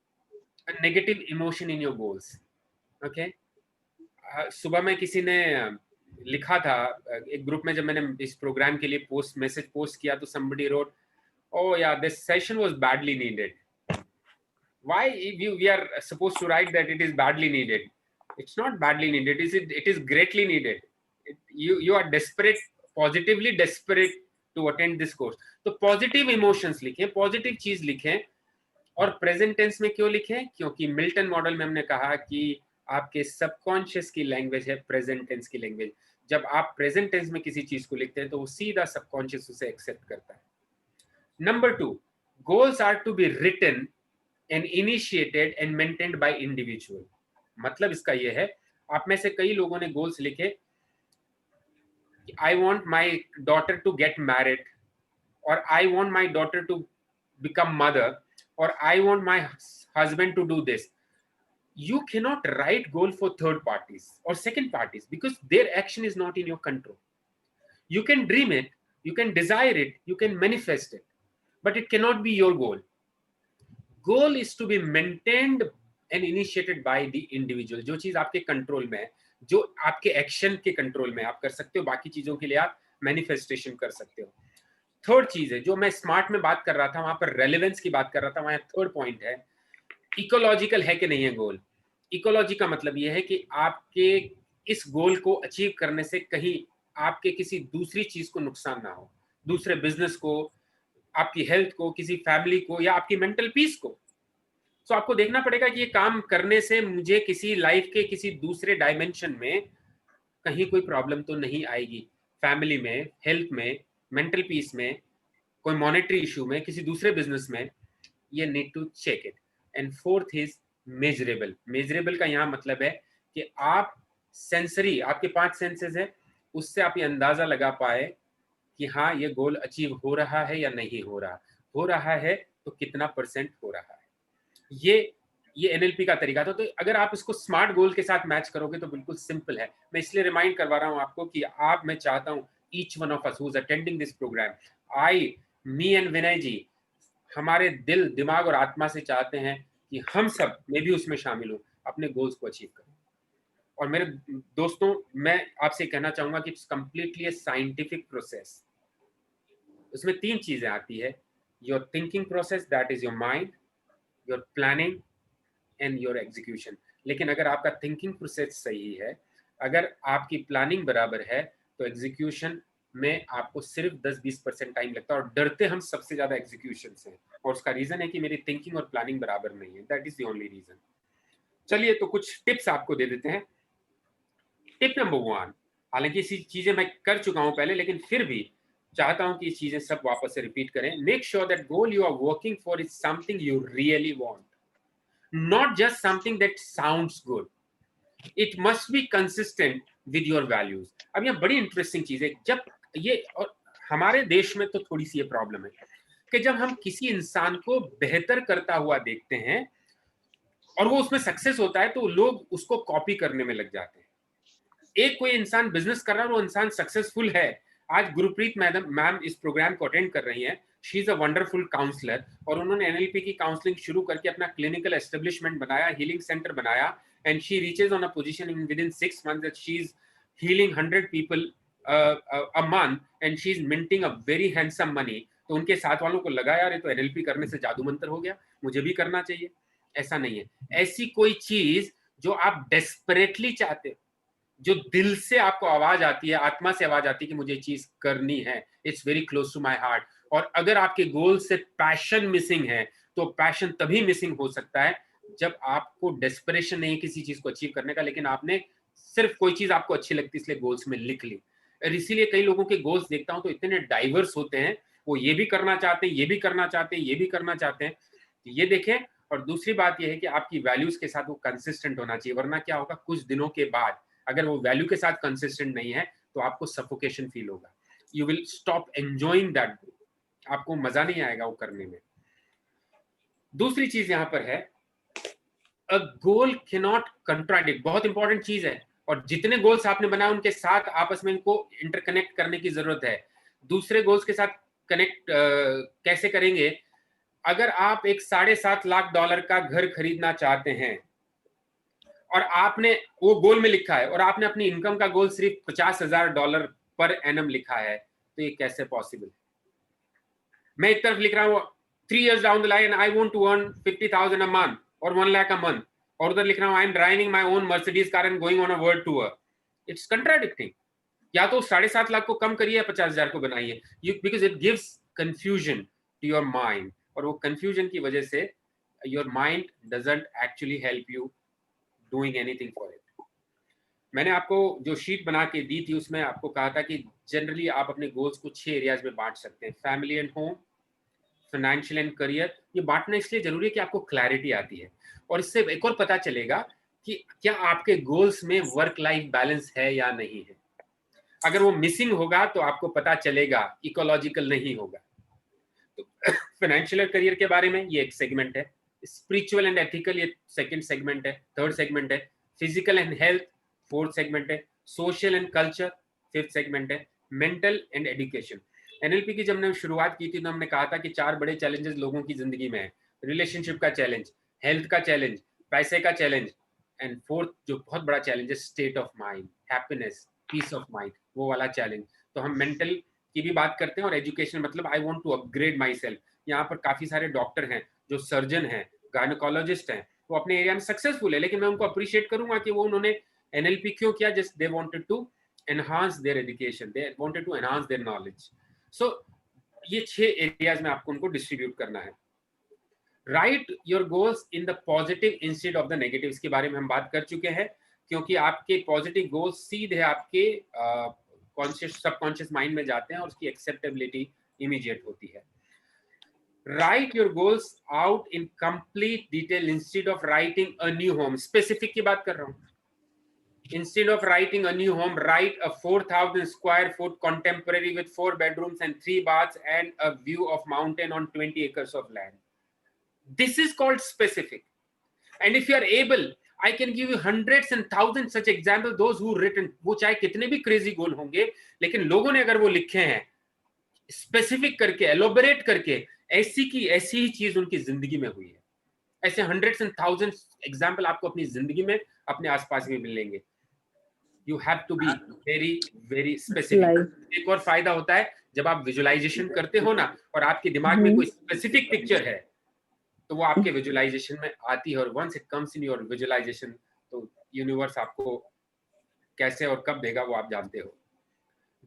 a negative emotion in your goals. Okay? सुबह में किसी ने लिखा था एक group में, जब मैंने इस प्रोग्राम के लिए मैसेज पोस्ट किया, तो somebody wrote, oh yeah, this session was badly needed. Why we are supposed to write that it is badly needed? It's not badly needed, it is greatly needed. You are desperate, positively desperate to attend this course. तो positive emotions लिखें, positive चीज लिखें, और present tense में क्यों लिखें? क्योंकि Milton model में हमने कहा कि आपके सबकॉन्शियस की लैंग्वेज है प्रेजेंट टेंस की लैंग्वेज। जब आप प्रेजेंट टेंस में किसी चीज को लिखते हैं तो वो सीधा सबकॉन्शियस उसे एक्सेप्ट करता है। Number 2, goals are to be written and initiated and maintained by individual। मतलब इसका ये है, आप में से कई लोगों ने गोल्स लिखे, I want my daughter to get married, or I want my daughter to become mother, or I want my husband to do this. You cannot write goal for third parties or second parties because their action is not in your control. You can dream it, you can desire it, you can manifest it, but it cannot be your goal. Goal is to be maintained and initiated by the individual। जो चीज आपके control में है, जो आपके action के control में आप कर सकते हो, बाकी चीजों के लिए आप मैनिफेस्टेशन कर सकते हो। थर्ड चीज है जो मैं स्मार्ट में बात कर रहा था, वहां पर रेलेवेंस की बात कर रहा था, वहां थर्ड पॉइंट है इकोलॉजिकल है कि नहीं है गोल। इकोलॉजी का मतलब ये है कि आपके इस गोल को अचीव करने से कहीं आपके किसी दूसरी चीज को नुकसान ना हो, दूसरे बिजनेस को, आपकी हेल्थ को, किसी फैमिली को, या आपकी मेंटल पीस को। तो आपको देखना पड़ेगा कि ये काम करने से मुझे किसी लाइफ के किसी दूसरे डायमेंशन में कहीं कोई प्रॉब्लम तो नहीं आएगी, फैमिली में, हेल्थ में, मेंटल पीस में, कोई मॉनेटरी इशू में, किसी दूसरे बिजनेस में। ये need to check it. And fourth is measurable. Measurable का यहाँ मतलब है कि आप सेंसरी, आपके 5 सेंसेस है, उससे आप ये अंदाजा लगा पाए कि हाँ ये गोल अचीव हो रहा है या नहीं हो रहा। हो रहा है तो कितना परसेंट हो रहा है। ये एनएलपी का तरीका था। तो अगर आप इसको स्मार्ट गोल के साथ मैच करोगे तो बिल्कुल सिंपल है। मैं इसलिए रिमाइंड करवा रहा हूं आपको कि मैं चाहता हूं each one of us who is attending this programme, me and Vinay ji, हमारे दिल, दिमाग और आत्मा से चाहते हैं कि हम सब, मैं भी उसमें शामिल हूं, अपने गोल्स को अचीव करें। और मेरे दोस्तों, मैं आपसे कहना चाहूंगा कि it's completely A scientific process. उसमें 3 चीजें आती है, your thinking process, that is your mind, your planning and your execution. लेकिन अगर आपका थिंकिंग प्रोसेस सही है, अगर आपकी प्लानिंग बराबर है, तो एग्जीक्यूशन में आपको सिर्फ 10-20% टाइम लगता है। और डरते हम सबसे ज्यादा एग्जीक्यूशन से, और उसका रीजन है कि मेरी थिंकिंग और प्लानिंग बराबर नहीं है। That is the only reason. चलिए तो कुछ टिप्स आपको दे देते हैं। टिप नंबर 1, हालांकि इसी चीजें मैं कर चुका हूं पहले, लेकिन फिर भी चाहता हूं कि ये चीजें सब वापस से रिपीट करें। Make sure that goal you are working for is something you really want, not just something that sounds good. It must be consistent with your values. अब यह बड़ी इंटरेस्टिंग चीज है। जब ये, और हमारे देश में तो थोड़ी सी ये प्रॉब्लम है कि जब हम किसी इंसान को बेहतर करता हुआ देखते हैं और वो उसमें सक्सेस होता है, तो लोग उसको कॉपी करने में लग जाते हैं। एक कोई इंसान बिजनेस कर रहा है और वो इंसान सक्सेसफुल है। आज गुरप्रीत मैम इस प्रोग्राम को अटेंड कर रही हैं। She is a wonderful counsellor, और उन्होंने एनएलपी की काउंसलिंग शुरू करके अपना क्लिनिकल एस्टेब्लिशमेंट बनाया, हीलिंग सेंटर बनाया, and she reaches on a position in with in 6 months that she is healing 100 people a month, and she is minting a very handsome money। तो उनके साथ वालों को लगा यार ये तो एनएलपी करने से जादू मंत्र हो गया, मुझे भी करना चाहिए। ऐसा नहीं है। ऐसी कोई चीज जो आप डेस्परेटली चाहते हो, जो दिल से आपको आवाज आती है, आत्मा से आवाज आती है कि मुझे चीज करनी है, it's very close to my heart. और अगर आपके गोल से पैशन मिसिंग है, तो पैशन तभी मिसिंग हो सकता है जब आपको डेस्परेशन नहीं है किसी चीज को अचीव करने का, लेकिन आपने सिर्फ कोई चीज आपको अच्छी लगती है इसलिए गोल्स में लिख ली। और इसीलिए कई लोगों के गोल्स देखता हूं तो इतने डाइवर्स होते हैं, वो ये भी करना चाहते हैं, ये भी करना चाहते हैं, ये भी करना चाहते हैं। ये देखें। और दूसरी बात यह है कि आपकी वैल्यूज के साथ वो कंसिस्टेंट होना चाहिए, वरना क्या होगा, कुछ दिनों के बाद अगर वो वैल्यू के साथ कंसिस्टेंट नहीं है तो आपको सफोकेशन फील होगा। You will stop enjoying that, आपको मजा नहीं आएगा वो करने में। दूसरी चीज यहां पर है, अ गोल कैन नॉट कंट्राडिक्ट। बहुत इंपॉर्टेंट चीज है। और जितने गोल्स आपने बनाए उनके साथ आपस में इनको इंटरकनेक्ट करने की जरूरत है। दूसरे गोल्स के साथ कनेक्ट कैसे करेंगे? अगर आप एक $7.5 लाख का घर खरीदना चाहते हैं और आपने वो गोल में लिखा है, और आपने अपनी इनकम का गोल सिर्फ $50,000 पर एनम लिखा है, तो ये कैसे पॉसिबल है? मैं एक तरफ लिख रहा हूं 3 years down the line I want to earn 50,000 a month or 1 lakh a month, और उधर लिख रहा हूं I am driving my own Mercedes car and going on a world tour। It's contradicting। या तो 7.5 लाख को कम करिए या 50,000 को बनाइए, because it gives confusion to your mind, और वो confusion की वजह से your mind doesn't actually help you doing anything for it। मैंने आपको जो शीट बना के दी थी उसमें आपको कहा था कि जनरली आप अपने गोल्स को 6 एरियाज में बांट सकते हैं, family and home, financial and career. ये बांटना इसलिए जरूरी है कि आपको क्लैरिटी आती है, और इससे एक और पता चलेगा कि क्या आपके गोल्स में वर्क लाइफ बैलेंस है या नहीं है। अगर वो मिसिंग होगा तो आपको पता चलेगा, इकोलॉजिकल नहीं होगा। तो फाइनेंशियल और करियर के बारे में ये एक सेगमेंट है, स्पिरिचुअल एंड एथिकल ये सेकंड सेगमेंट है, थर्ड सेगमेंट है, physical and health fourth segment है, social and culture fifth segment है, मेंटल एंड एजुकेशन। एनएलपी की जब हमने शुरुआत की थी तो हमने कहा था कि 4 बड़े चैलेंजेस लोगों की जिंदगी में है, रिलेशनशिप का चैलेंज, हेल्थ का चैलेंज, पैसे का चैलेंज, एंड फोर्थ जो बहुत बड़ा चैलेंज है, state of mind, happiness, peace of mind, वो वाला चैलेंज। तो हम मेंटल की भी बात करते हैं, और एजुकेशन मतलब I want to upgrade myself. यहाँ पर काफी सारे डॉक्टर हैं जो सर्जन हैं, गायनोकोलॉजिस्ट हैं, वो अपने एरिया में सक्सेसफुल है, लेकिन मैं उनको अप्रिशिएट करूंगा कि वो उन्होंने एनएलपी क्यों किया, just they wanted to enhance their education, they wanted to enhance their knowledge. So ये 6 एरियाज में आपको उनको डिस्ट्रीब्यूट करना है। Write your goals in the positive instead of the negative, इसके बारे में हम बात कर चुके हैं, क्योंकि आपके पॉजिटिव गोल्स सीधे आपके कॉन्शियस सबकॉन्शियस माइंड में जाते हैं और उसकी एक्सेप्टेबिलिटी इमीडिएट होती है। Write your goals out in complete detail instead of writing a new home, specific की बात कर रहा हूं। Instead of writing a new home, write a 4,000 square foot contemporary with 4 bedrooms and 3 baths and a view of mountain on 20 acres of land. This is called specific. And if you are able, I can give you hundreds and thousands such examples, those who written, वो चाहे कितने भी crazy goal होंगे, लेकिन लोगों ने अगर वो लिखे हैं specific करके, elaborate करके, ऐसी की ऐसी ही चीज उनकी जिंदगी में हुई है। ऐसे hundreds and thousands example आपको अपनी जिंदगी में अपने आसपास में मिलेंगे। You have to be very very specific. एक और फायदा होता है जब आप विजुअलाइजेशन करते हो ना, और आपके दिमाग में कोई स्पेसिफिक पिक्चर है, तो वो आपके विजुअलाइजेशन में आती है, और once it comes in your visualisation, तो यूनिवर्स आपको कैसे और कब देगा वो आप जानते हो।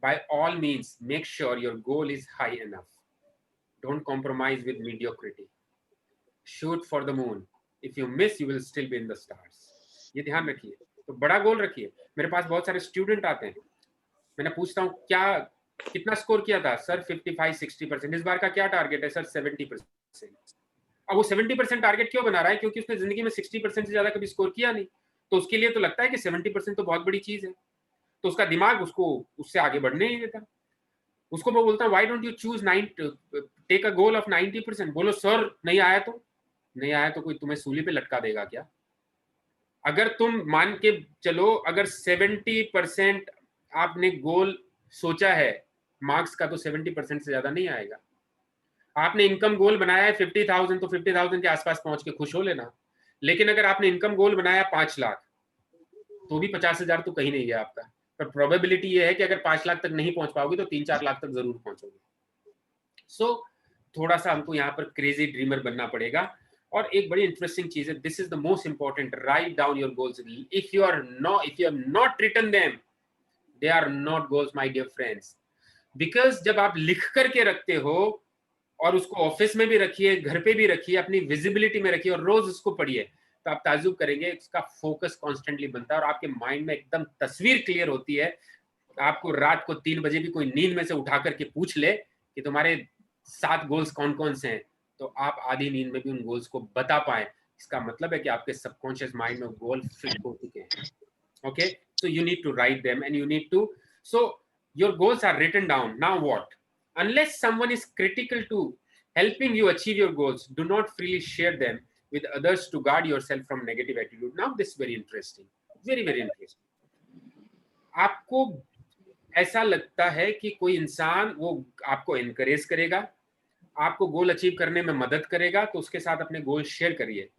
By all means, make sure your goal is high enough. Don't compromise with mediocrity. Shoot for the moon. If you miss, you will still be in the stars. ये ध्यान रखिए। तो बड़ा गोल रखिए। मेरे पास बहुत सारे स्टूडेंट आते हैं, मैंने पूछता हूँ क्या कितना स्कोर किया था सर? 55-60%। इस बार का क्या टारगेट है सर? 70%। अब वो 70% टारगेट क्यों बना रहा है? क्योंकि उसने जिंदगी में 60% से ज्यादा कभी स्कोर किया नहीं, तो उसके लिए तो लगता है कि 70% तो बहुत बड़ी चीज है, तो उसका दिमाग उसको उससे आगे बढ़ने नहीं देता। उसको मैं बोलता हूँ why don't you choose take a goal of 90%। बोलो सर नहीं आया तो कोई तुम्हें सूली पे लटका देगा क्या? अगर तुम मान के चलो अगर 70% आपने गोल सोचा है मार्क्स का, तो 70% से ज्यादा नहीं आएगा। आपने इनकम गोल बनाया है 50,000, तो 50,000 के आसपास पहुंच के खुश हो लेना। लेकिन अगर आपने इनकम गोल बनाया 5 लाख, तो भी 50,000 तो कहीं नहीं गया आपका, पर प्रोबेबिलिटी ये है कि अगर 5 लाख तक नहीं पहुंच पाओगे तो 3-4 लाख तक जरूर पहुंचोगे। सो थोड़ा सा हमको यहाँ पर क्रेजी ड्रीमर बनना पड़ेगा। और एक बड़ी इंटरेस्टिंग चीज है, this is the most important, write down your goals. If you have not written them, they are not goals my dear friends. Because जब आप लिख करके रखते हो, और उसको ऑफिस में भी रखिए, घर पे भी रखिए, अपनी विजिबिलिटी में रखिए, और रोज उसको पढ़िए, तो आप ताजुब करेंगे, इसका फोकस कॉन्स्टेंटली बनता है और आपके माइंड में एकदम तस्वीर क्लियर होती है। आपको रात को 3 बजे भी कोई नींद में से उठा करके पूछ ले कि तुम्हारे 7 गोल्स कौन कौन से हैं, तो आप आधी नींद में भी उन गोल्स को बता पाए। इसका मतलब है कि आपके सबकॉन्शियस माइंड में गोल फिट हो चुके हैं। Okay, so you need to write them and you need to, so your goals are written down. Now what? Unless someone is critical to helping you achieve your goals, do not freely share them with others to guard yourself from negative attitude. Now this is very interesting, very very interesting. आपको ऐसा लगता है कि कोई इंसान वो आपको encourage करेगा, आपको गोल अचीव करने में मदद करेगा, तो उसके साथ अपने गोल शेयर करिए।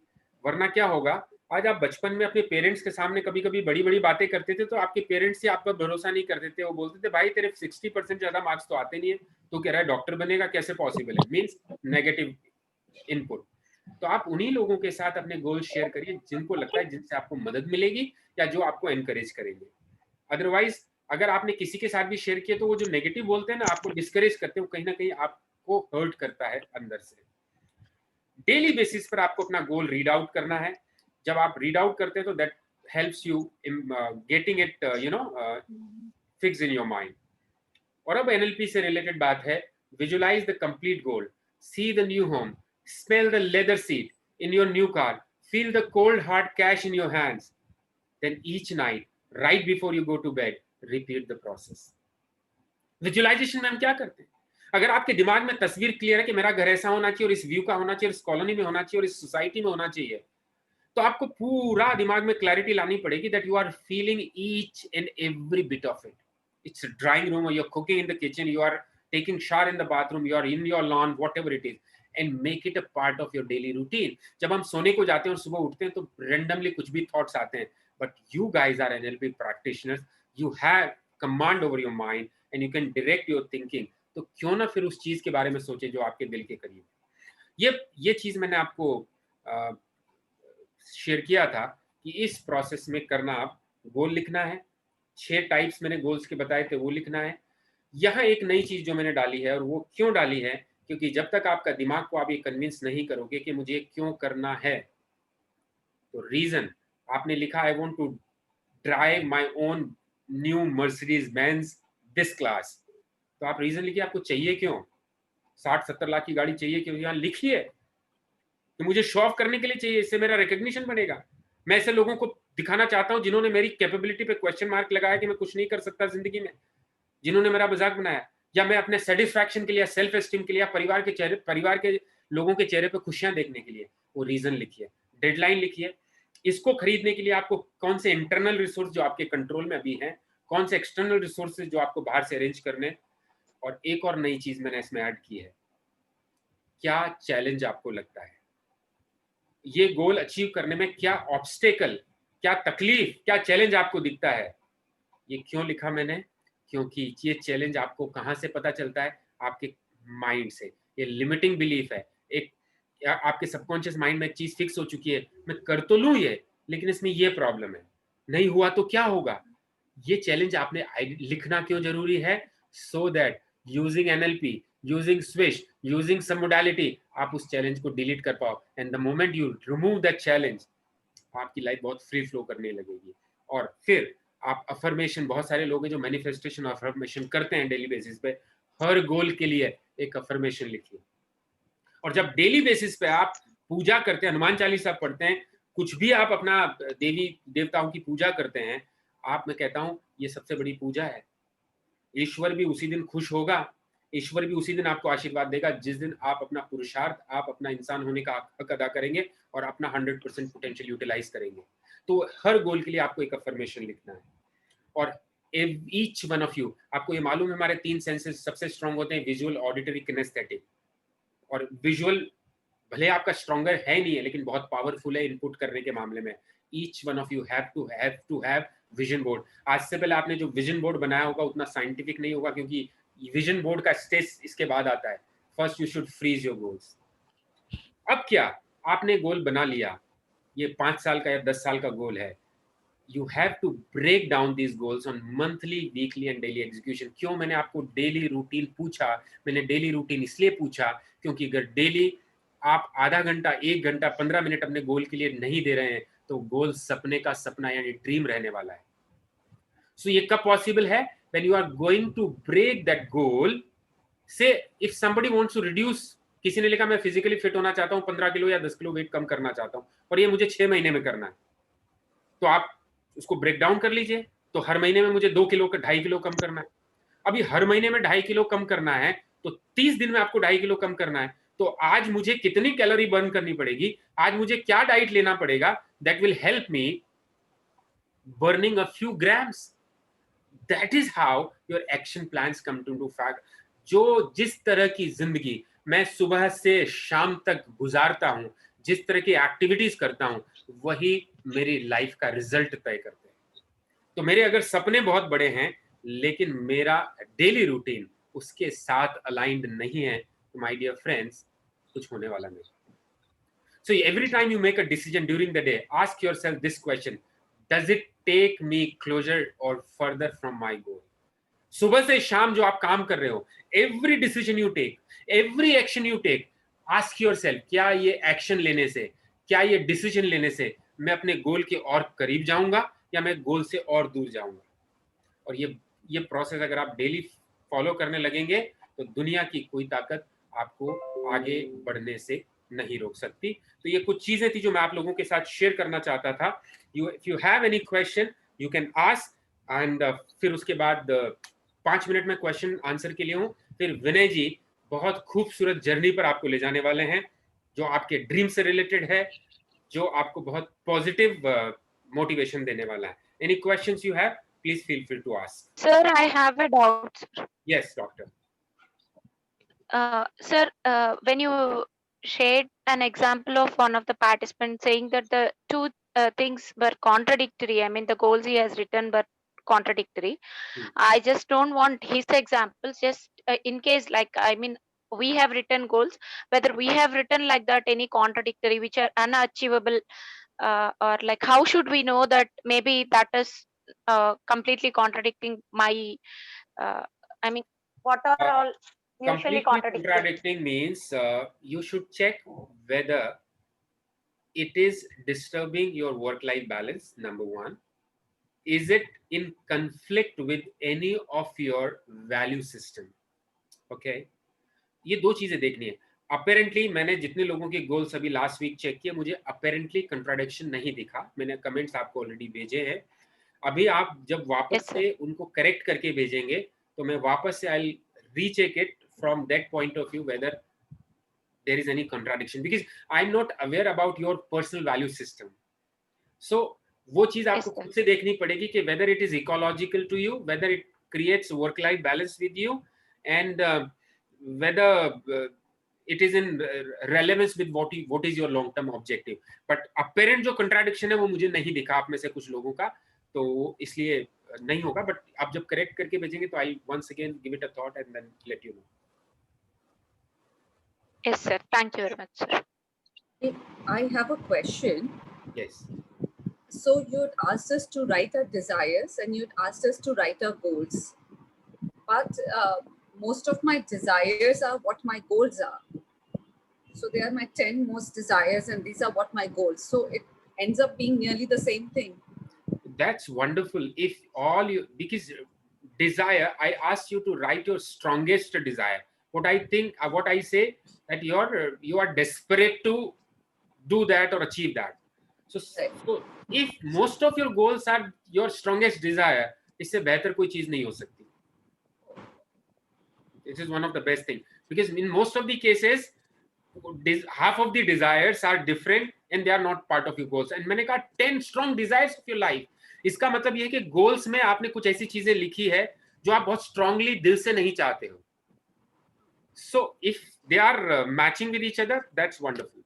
वरना क्या होगा, आज आप बचपन में अपने पेरेंट्स के सामने कभी कभी बड़ी बड़ी बातें करते थे, तो आपके पेरेंट्स ही आप पर भरोसा नहीं करते थे। वो बोलते थे भाई तेरे 60% ज्यादा मार्क्स तो आते नहीं है, तू कह रहा है डॉक्टर बनेगा, कैसे पॉसिबल है? Means negative input. तो आप उन्हीं लोगों के साथ अपने गोल शेयर करिए जिनको लगता है जिनसे आपको मदद मिलेगी या जो आपको एनकरेज करेंगे। अदरवाइज अगर आपने किसी के साथ भी शेयर किया, तो वो जो नेगेटिव बोलते हैं ना, आपको डिस्करेज करते हैं, वो कहीं ना कहीं आपको हर्ट करता है अंदर से। डेली बेसिस पर आपको अपना गोल रीड आउट करना है। जब आप रीड आउट करते हैं तो that helps you in getting it fix in your mind. और अब एनएलपी से रिलेटेड बात है, visualise the complete goal, see the new home, smell the leather seat in your new car, feel the cold hard cash in your hands, then each night right before you go to bed repeat the process. Visualisation में हम क्या करते हैं? अगर आपके दिमाग में तस्वीर क्लियर है कि मेरा घर ऐसा होना चाहिए और इस व्यू का होना चाहिए, इस कॉलोनी में होना चाहिए और इस सोसाइटी में होना चाहिए, तो आपको पूरा दिमाग में क्लैरिटी लानी पड़ेगी that you are feeling each and every bit of it. It's a drawing room, or you're cooking in the kitchen, you are taking shower in the bathroom, you are in your lawn, whatever it is, and make it a part of your daily routine. जब हम सोने को जाते हैं और सुबह उठते हैं तो randomly कुछ भी thoughts आते हैं, but you guys are NLP practitioners, you have command over your mind and you can direct your thinking. तो क्यों ना फिर उस चीज के बारे में सोचे जो आपके दिल के करीब है। ये चीज मैंने आपको शेयर किया था कि इस प्रोसेस में करना, आप गोल लिखना है, 6 टाइप्स मैंने गोल्स के बताए थे वो लिखना है। यहाँ एक नई चीज जो मैंने डाली है, और वो क्यों डाली है, क्योंकि जब तक आपका दिमाग को आप ये कन्विंस नहीं करोगे कि मुझे क्यों करना है, तो रीजन आपने लिखा I want to drive my own new Mercedes Benz this class, तो आप रीजन लिखिए आपको चाहिए क्यों, 60-70 लाख की गाड़ी चाहिए क्यों, यहाँ लिखिए कि मुझे शो ऑफ करने के लिए चाहिए, इससे मेरा रिकग्निशन बनेगा। मैं ऐसे लोगों को दिखाना चाहता हूं जिन्होंने मेरी कैपेबिलिटी पे क्वेश्चन मार्क लगाया कि मैं कुछ नहीं कर सकता जिंदगी में, जिन्होंने मेरा मजाक बनाया, या मैं अपने सेटिस्फैक्शन के लिए, सेल्फ एस्टीम के लिए, परिवार के लोगों के चेहरे पे खुशियां देखने के लिए, वो रीजन लिखिए, डेडलाइन लिखिए। इसको खरीदने के लिए आपको कौन से इंटरनल रिसोर्स जो आपके कंट्रोल में अभी हैं, कौन से एक्सटर्नल रिसोर्सेज जो आपको बाहर से अरेंज करने, और एक और नई चीज मैंने इसमें ऐड की है, क्या चैलेंज आपको लगता है, ये गोल अचीव करने में क्या ऑब्स्टेकल, क्या तकलीफ, क्या चैलेंज आपको दिखता है। ये क्यों लिखा मैंने, क्योंकि ये चैलेंज आपको कहाँ से पता चलता है, आपके माइंड से। ये लिमिटिंग बिलीफ है, एक आपके सबकॉन्शियस माइंड में एक चीज फिक्स हो चुकी है, मैं कर तो लूं ये, लेकिन इसमें ये प्रॉब्लम है, नहीं हुआ तो क्या होगा। ये चैलेंज आपने लिखना क्यों जरूरी है, so that using NLP, using swish, using some modality, आप उस चैलेंज को डिलीट कर पाओ। And the moment you remove that challenge, आपकी लाइफ बहुत फ्री फ्लो करने लगेगी। और फिर आप अफर्मेशन, बहुत सारे लोग हैं जो मैनिफेस्टेशन अफर्मेशन करते हैं डेली बेसिस पे, हर गोल के लिए एक अफर्मेशन लिखिए। और जब डेली बेसिस पे आप पूजा करते हैं, हनुमान चालीसा पढ़ते हैं, कुछ भी आप अपना देवी देवताओं की पूजा करते हैं, आप, मैं कहता हूं ये सबसे बड़ी पूजा है। ईश्वर भी उसी दिन खुश होगा, ईश्वर भी उसी दिन आपको आशीर्वाद देगा जिस दिन आप अपना पुरुषार्थ, आप अपना इंसान होने का हक अदा करेंगे और अपना 100% पोटेंशियल यूटिलाइज करेंगे। तो हर गोल के लिए आपको एक अफर्मेशन लिखना है। और ईच वन ऑफ यू, आपको ये मालूम है हमारे 3 सेंसेस सबसे स्ट्रांग होते हैं, विजुअल, ऑडिटरी, किनेस्थेटिक। और विजुअल भले आपका स्ट्रॉन्गर है नहीं है, लेकिन बहुत पावरफुल है इनपुट करने के मामले में। Each one of you have to have vision board. आज से पहले आपने जो विजन बोर्ड बनाया होगा उतना साइंटिफिक नहीं होगा, क्योंकि विजन बोर्ड का स्टेज इसके बाद आता है। First you should freeze your goals. अब क्या, आपने गोल बना लिया, ये 5 साल का या 10 साल का गोल है, you have to break down these goals on monthly, weekly and daily execution. क्यों मैंने आपको डेली रूटीन पूछा, मैंने डेली रूटीन इसलिए पूछा क्योंकि अगर डेली आप आधा घंटा, 1 घंटा, 15 मिनट अपने गोल के लिए नहीं दे रहे हैं, तो गोल सपने का सपना यानी ड्रीम रहने वाला है। सो ये कब पॉसिबल है, when you are going to break that goal। say if somebody wants to reduce, किसी ने लिखा मैं फिजिकली फिट होना चाहता हूं, 15 किलो या 10 किलो वेट कम करना चाहता हूं, और ये मुझे 6 महीने में करना है, तो आप उसको ब्रेक डाउन कर लीजिए। तो हर महीने में मुझे 2 किलो का 2.5 किलो कम करना है। अभी हर महीने में 2.5 किलो कम करना है, तो 30 दिन में आपको 2.5 किलो कम करना है। तो आज मुझे कितनी कैलोरी बर्न करनी पड़ेगी, आज मुझे क्या डाइट लेना पड़ेगा, that will help me burning a few grams. That is how your action plans come to fact. जो जिस तरह की जिंदगी मैं सुबह से शाम तक गुजारता हूं, जिस तरह की एक्टिविटीज करता हूं, वही मेरी लाइफ का रिजल्ट तय करते हैं। तो मेरे अगर सपने बहुत बड़े हैं, लेकिन मेरा डेली रूटीन उसके साथ अलाइंड नहीं है, तो माय डियर फ्रेंड्स, कुछ होने वाला नहीं। So every time you make a decision during the day, ask yourself this question: does it take me closer or further from my goal? सुबह से शाम जो आप काम कर रहे हो, every decision you take, every action you take, ask yourself, क्या ये एक्शन लेने से, क्या ये डिसीजन लेने से मैं अपने गोल के और करीब जाऊंगा या मैं गोल से और दूर जाऊंगा। और ये प्रोसेस अगर आप डेली फॉलो करने लगेंगे, तो दुनिया की कोई ताकत आपको आगे बढ़ने से नहीं रोक सकती। तो ये कुछ चीजें थी जो मैं आप लोगों के साथ शेयर करना चाहता था। If you have any question you can ask, and फिर उसके बाद 5 मिनट में क्वेश्चन आंसर के लिए हूँ। फिर विनय जी बहुत खूबसूरत जर्नी पर आपको ले जाने वाले हैं, जो आपके ड्रीम से रिलेटेड है, जो आपको बहुत पॉजिटिव मोटिवेशन देने वाला है। Any questions you have, please feel free to ask. Sir, I have a doubt. Yes, doctor. Sir, when you shared an example of one of the participants saying that the two things were contradictory, I mean the goals he has written were contradictory. I just don't want his examples, just in case, like, I mean, we have written goals, whether we have written like that any contradictory which are unachievable, or like how should we know that maybe that is completely contradicting my I mean, what are Uh, all usually Completely contradicting? contradicting means you should check whether it is disturbing your work-life balance, number one. Is it in conflict with any of your value system? Okay, ये दो चीजें देखनी है. Apparently मैंने जितने लोगों के goals अभी लास्ट वीक चेक किए, मुझे अपेरेंटली कंट्राडिक्शन नहीं दिखा. मैंने कमेंट्स आपको ऑलरेडी भेजे हैं. अभी आप जब वापस Yes, sir. से उनको करेक्ट करके भेजेंगे तो मैं वापस से I recheck it from that point of view whether there is any contradiction, because I'm not aware about your personal value system. So वो चीज आपको sir. खुद से देखनी पड़ेगी कि whether it is ecological to you, whether it creates work life balance with you, and whether it is in relevance with what is your long term objective. But apparent जो contradiction है वो मुझे नहीं दिखा आप में से कुछ लोगों का, तो इसलिए नहीं होगा. बट आप जब करेक्ट करके भेजेंगे तो आई once again give it a thought and then let you know. Yes, sir. Thank you very much, sir. I have a question. Yes. So you'd asked us to write our desires and you'd asked us to write our goals. But most of my desires are what my goals are. So they are my 10 most desires and these are what my goals. So it ends up being nearly the same thing. That's wonderful. If all you, because desire, I asked you to write your strongest desire. What I think, what I say, that you are desperate to do that or achieve that. So if most of your goals are your strongest desire, इससे बेहतर कोई चीज नहीं हो सकती. This is one of the best things, because in most of the cases, half of the desires are different and they are not part of your goals. And मैंने कहा 10 strong desires of your life. इसका मतलब ये है कि goals में आपने कुछ ऐसी चीजें लिखी है जो आप बहुत स्ट्रांगली दिल से नहीं चाहते हो. So if they are matching with each other, that's wonderful.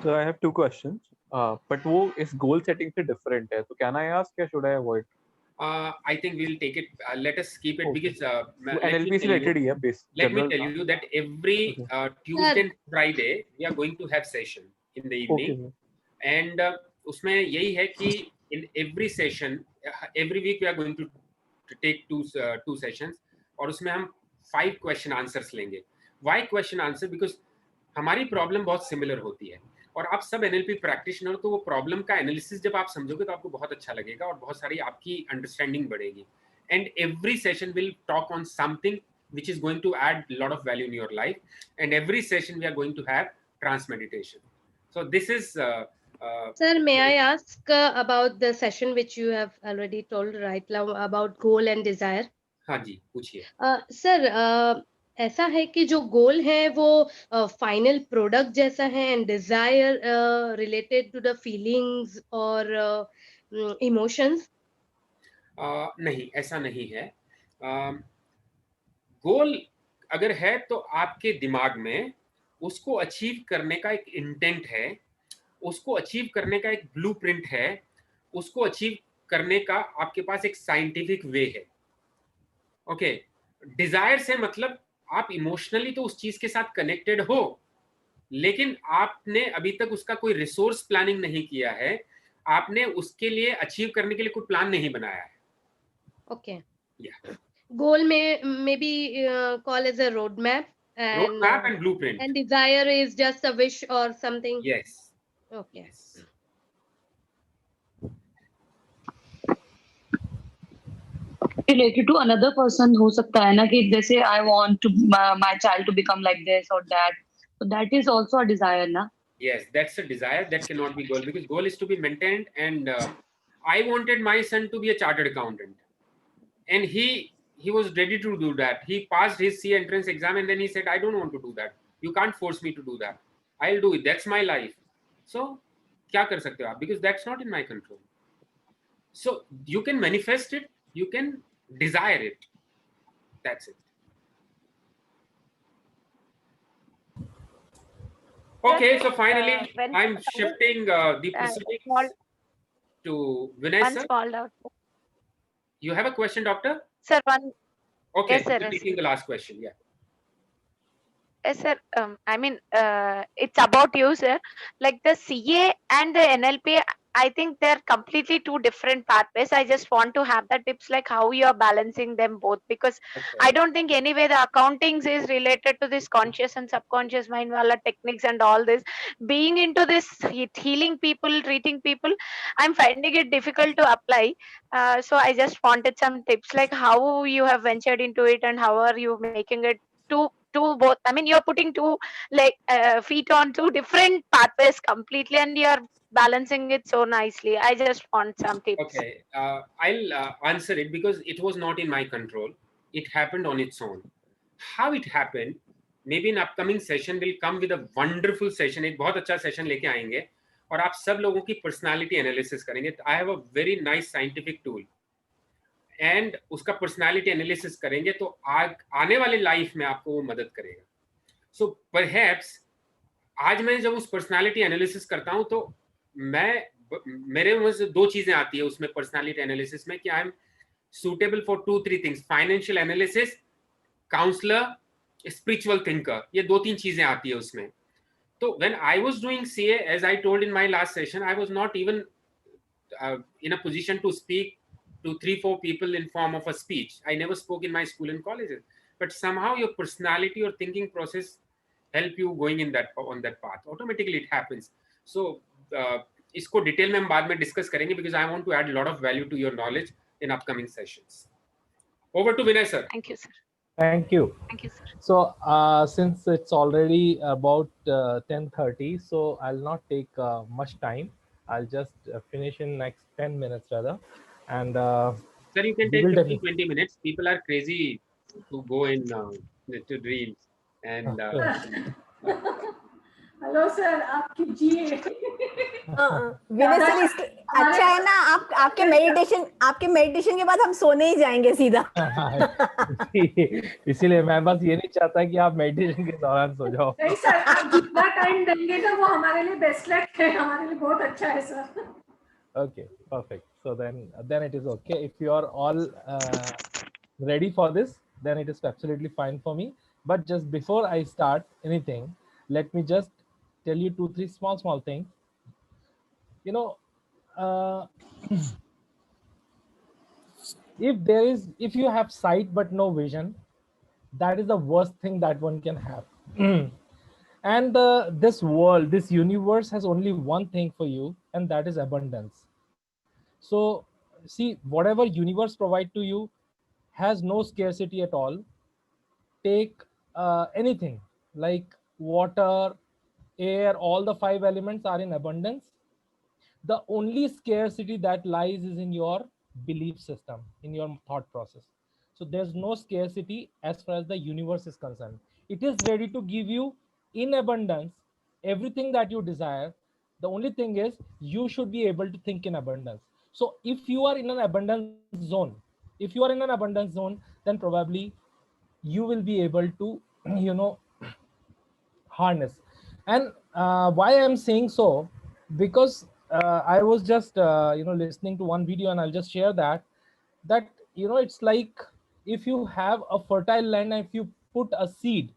So I have two questions. But वो इस goal setting से different है. So can I ask या should I avoid? I think we'll take it. Let us keep it, Okay. because NLP से related ही है base. let me general tell you that every Tuesday and Friday we are going to have session in the evening. Okay. And उसमें यही है कि in every session, every week we are going to take two sessions, और उसमें हम 5 question answers लेंगे. Why question answer? Because हमारी problem बहुत सिमिलर होती है, और आप सब एनएलपी प्रैक्टिशनर, तो वो प्रॉब्लम का एनालिसिस जब आप समझोगे तो आपको बहुत अच्छा लगेगा और बहुत सारी आपकी अंडरस्टैंडिंग बढ़ेगी. And every session will talk on something which is going to add a lot of value in your life, and every session we are going to have trance meditation. So this is Sir, may I ask about the session which you have already told right now about goal and desire? हाँ जी, पूछिए. Sir, ऐसा है कि जो गोल है वो final product जैसा है and desire related to the feelings और इमोशंस? नहीं, ऐसा नहीं है. गोल अगर है तो आपके दिमाग में उसको अचीव करने का एक इंटेंट है, उसको अचीव करने का एक ब्लूप्रिंट है, उसको अचीव करने का आपके पास एक साइंटिफिक वे है. ओके, डिजायर से मतलब आप इमोशनली तो उस चीज के साथ कनेक्टेड हो, लेकिन आपने अभी तक उसका कोई रिसोर्स प्लानिंग नहीं किया है, आपने उसके लिए अचीव करने के लिए कोई प्लान नहीं बनाया है. ओके. या गोल में may be call as a road map and blueprint, and desire is just a wish or something. yes. Okay. Yes. Related to another person हो सकता है ना, कि जैसे I want to my child to become like this or that, so that is also a desire ना. Yes, that's a desire. That cannot be goal, because goal is to be maintained. And I wanted my son to be a chartered accountant, and he was ready to do that. He passed his C entrance exam, and then he said, I don't want to do that. You can't force me to do that. I'll do it. That's my life. So क्या कर सकते हो आप? Because that's not in my control. So you can manifest it, you can desire it. That's it. Okay, so finally, when I'm shifting the proceedings to Vinay one sir. small doubt. You have a question, doctor? Sir, one. Okay, Yes, sir, you're yes. taking the last question. Yeah. Yes, sir. I mean, it's about you, sir. Like the CA and the NLP, I think they're completely two different pathways. I just want to have the tips like how you are balancing them both, because I Okay. don't think anyway the accountings is related to this conscious and subconscious mind wala techniques and all this. Being into this healing people, treating people, I'm finding it difficult to apply. So I just wanted some tips like how you have ventured into it and how are you making it two both. I mean, you're putting two like feet on two different pathways completely, and you're balancing it so nicely. I just want some tips. Okay. I'll answer it because it was not in my control. It happened on its own. How it happened, maybe in upcoming session will come with a wonderful session. एक बहुत अच्छा session लेके आएंगे और आप सब लोगों की पर्सनालिटी एनालिसिस करेंगे. I have a very nice scientific tool and उसका पर्सनालिटी एनालिसिस करेंगे तो आने वाले लाइफ में आपको वो मदद करेगा. सो परहैप्स आज मैं जब उस पर्सनालिटी एनालिसिस करता हूं तो मैं मेरे में से दो चीजें आती है उसमें पर्सनालिटी एनालिसिस में कि I am suitable for 2-3 things: financial analysis, counselor, spiritual thinker. ये दो तीन चीजें आती है उसमें. तो when I was doing CA, as I told in my last session, I was not even in a position to speak to 3-4 people in form of a speech. I never spoke in my school and colleges, but somehow your personality or thinking process help you going in that on that path. Automatically it happens. So इसको detail में हम बाद में discuss करेंगे because I want to add a lot of value to your knowledge in upcoming sessions. Over to Vinay sir. Thank you, sir. Thank you. Thank you, sir. So since it's already about 10:30, so I'll not take much time. I'll just finish in next 10 minutes rather. And Sir, you can we take will 15-20 minutes. People are crazy to go in to reels and hello sir, आप कीजिए. विनय sir, अच्छा है ना, आपके meditation के बाद हम सोने ही जाएंगे सीधा. इसीलिए मैं बस ये नहीं चाहता कि आप मेडिटेशन के दौरान सो जाओ. नहीं सर, आप जितना टाइम देंगे ना वो हमारे लिए बेस्ट लक है, हमारे लिए बहुत अच्छा है sir. Okay, perfect. So then it is okay. If you are all ready for this, then it is absolutely fine for me. But just before I start anything, let me just tell you 2-3 small things. You know, if you have sight but no vision, that is the worst thing that one can have. And this world, this universe has only one thing for you, and that is abundance. So see, whatever universe provide to you has no scarcity at all. Take anything like water, air, all the 5 elements are in abundance. The only scarcity that lies is in your belief system, in your thought process. So there's no scarcity as far as the universe is concerned. It is ready to give you in abundance everything that you desire. The only thing is you should be able to think in abundance. So if you are in an abundance zone, then probably you will be able to, harness. And why I'm saying so, because I was just listening to one video, and I'll just share that it's like if you have a fertile land and if you put a seed,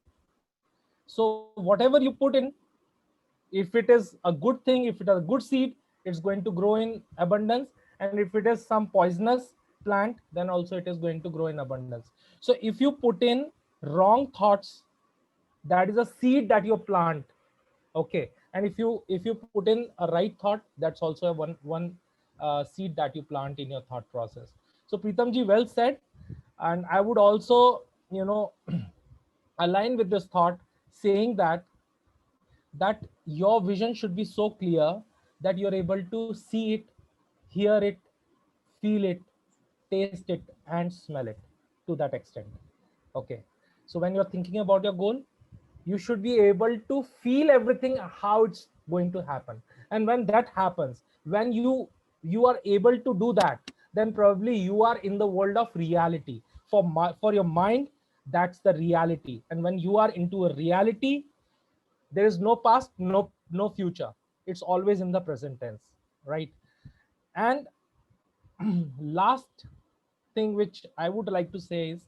so whatever you put in, if it is a good thing, if it is a good seed, it's going to grow in abundance. And if it is some poisonous plant, then also it is going to grow in abundance. So if you put in wrong thoughts, that is a seed that you plant. Okay. And if you put in a right thought, that's also a one seed that you plant in your thought process. So Pritam ji, well said. And I would also align with this thought, saying that your vision should be so clear that you're able to see it, hear it, feel it, taste it, and smell it to that extent. Okay. So when you're thinking about your goal, you should be able to feel everything, how it's going to happen. And when that happens, when you are able to do that, then probably you are in the world of reality. For your mind, that's the reality. And when you are into a reality, there is no past, no future. It's always in the present tense, right? And last thing which I would like to say is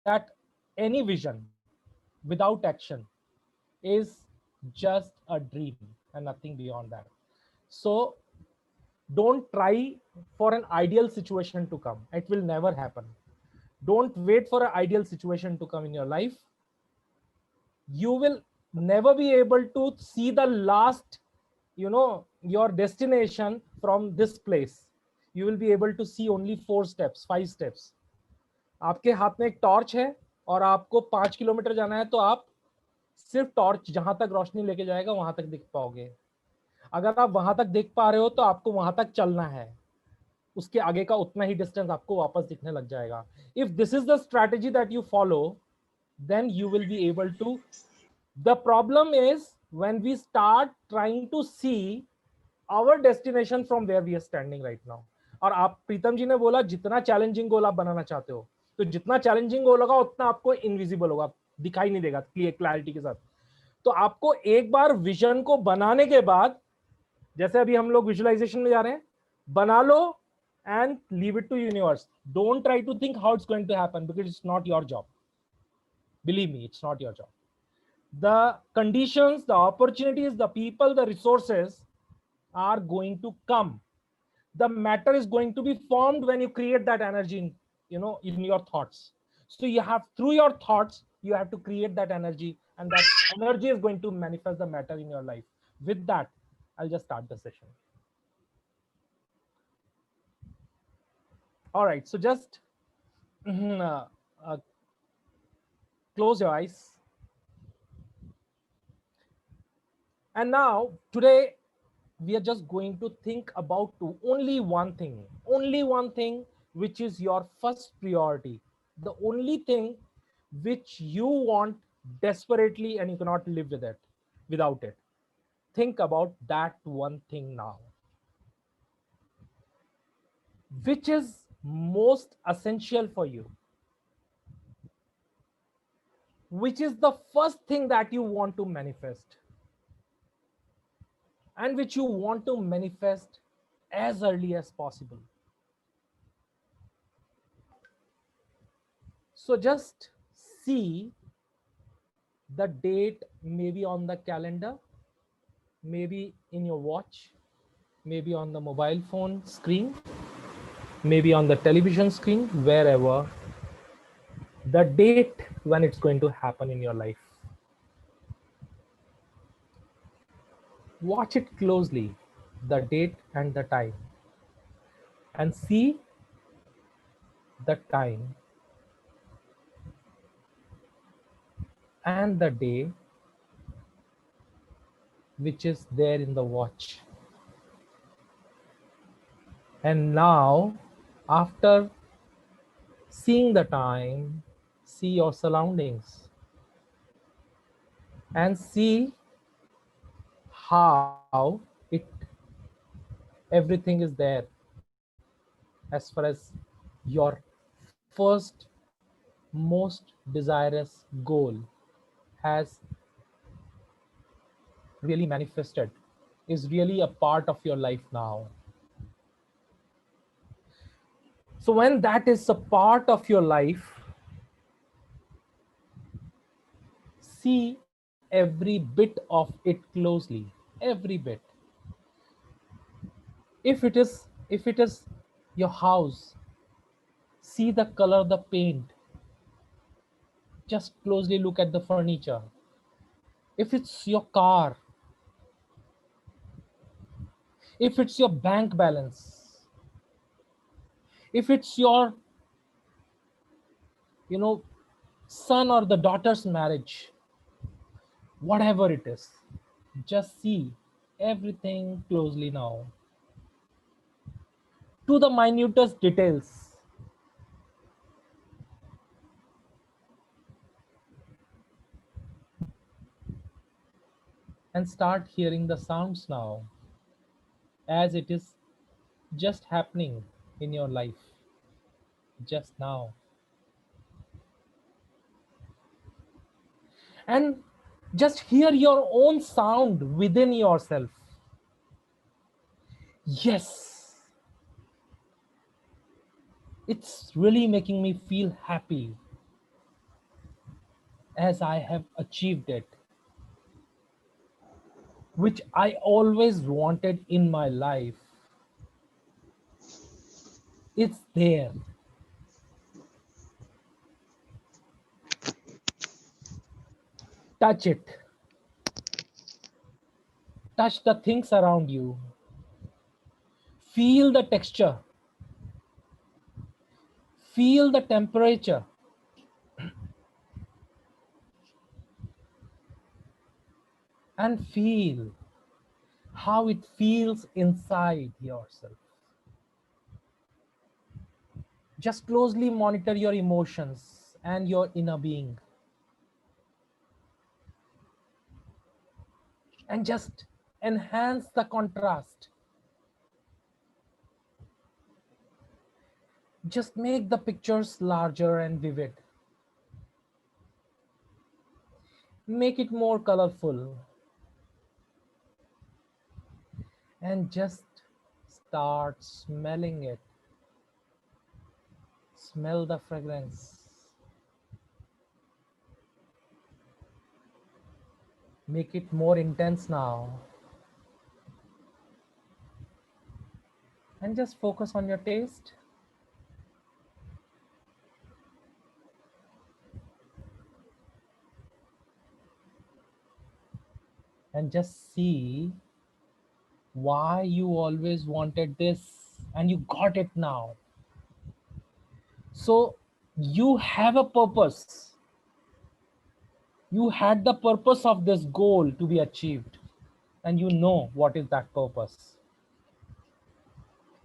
that any vision, without action is just a dream and nothing beyond that. So don't try for an ideal situation to come. It will never happen. Don't wait for an ideal situation to come in your life. You will never be able to see the last, your destination from this place. You will be able to see only 4 steps, 5 steps. आपके हाथ में एक torch है और आपको 5 kilometre जाना है, तो आप सिर्फ टॉर्च जहां तक रोशनी लेके जाएगा वहां तक दिख पाओगे. अगर आप वहां तक देख पा रहे हो तो आपको वहां तक चलना है, उसके आगे का उतना ही डिस्टेंस आपको वापस दिखने लग जाएगा. If this is the strategy that you follow, then you will be able to. The problem is when we start trying to see our destination from where we are standing right now. और आप, प्रीतम जी ने बोला जितना challenging गोल आप बनाना चाहते हो, तो जितना चैलेंजिंग गोल होगा उतना आपको इनविजिबल होगा, दिखाई नहीं देगा क्लैरिटी के साथ. तो आपको एक बार विजन को बनाने के बाद, जैसे अभी हम लोग विजुअलाइजेशन में जा रहे हैं, बना लो and leave it to universe. Don't try to think how it's going to happen, because it's not your job. Believe me, it's not your job. The conditions, the opportunities, the people, the resources are going to come. The matter is going to be formed when you create that energy in your thoughts. So you have, through your thoughts, you have to create that energy, and that energy is going to manifest the matter in your life. With that, I'll just start the session. All right, so just close your eyes. And now, today, we are just going to think about only one thing, which is your first priority. The only thing which you want desperately and you cannot live without it. Think about that one thing now. Which is most essential for you? Which is the first thing that you want to manifest? And which you want to manifest as early as possible. So just see the date, maybe on the calendar, maybe in your watch, maybe on the mobile phone screen, maybe on the television screen, wherever, the date when it's going to happen in your life. Watch it closely, the date and the time, and see the time and the day which is there in the watch. And now, after seeing the time, see your surroundings and see how everything is there as far as your first most desirous goal has really manifested, is really a part of your life now. So when that is a part of your life, see every bit of it closely, every bit. If it is your house, see the color, the paint. Just closely look at the furniture. If it's your car, if it's your bank balance, if it's your son or the daughter's marriage, whatever it is, just see everything closely now, to the minutest details. And start hearing the sounds now, as it is just happening in your life just now. And just hear your own sound within yourself. Yes, it's really making me feel happy. as I have achieved it, which I always wanted in my life. It's there. Touch it. Touch the things around you. Feel the texture. Feel the temperature. And feel how it feels inside yourself. Just closely monitor your emotions and your inner being. And just enhance the contrast. Just make the pictures larger and vivid. Make it more colorful. And just start smelling it. Smell the fragrance. Make it more intense now. And just focus on your taste. And just see why you always wanted this and you got it now. So you have a purpose. You had the purpose of this goal to be achieved, and you know what is that purpose.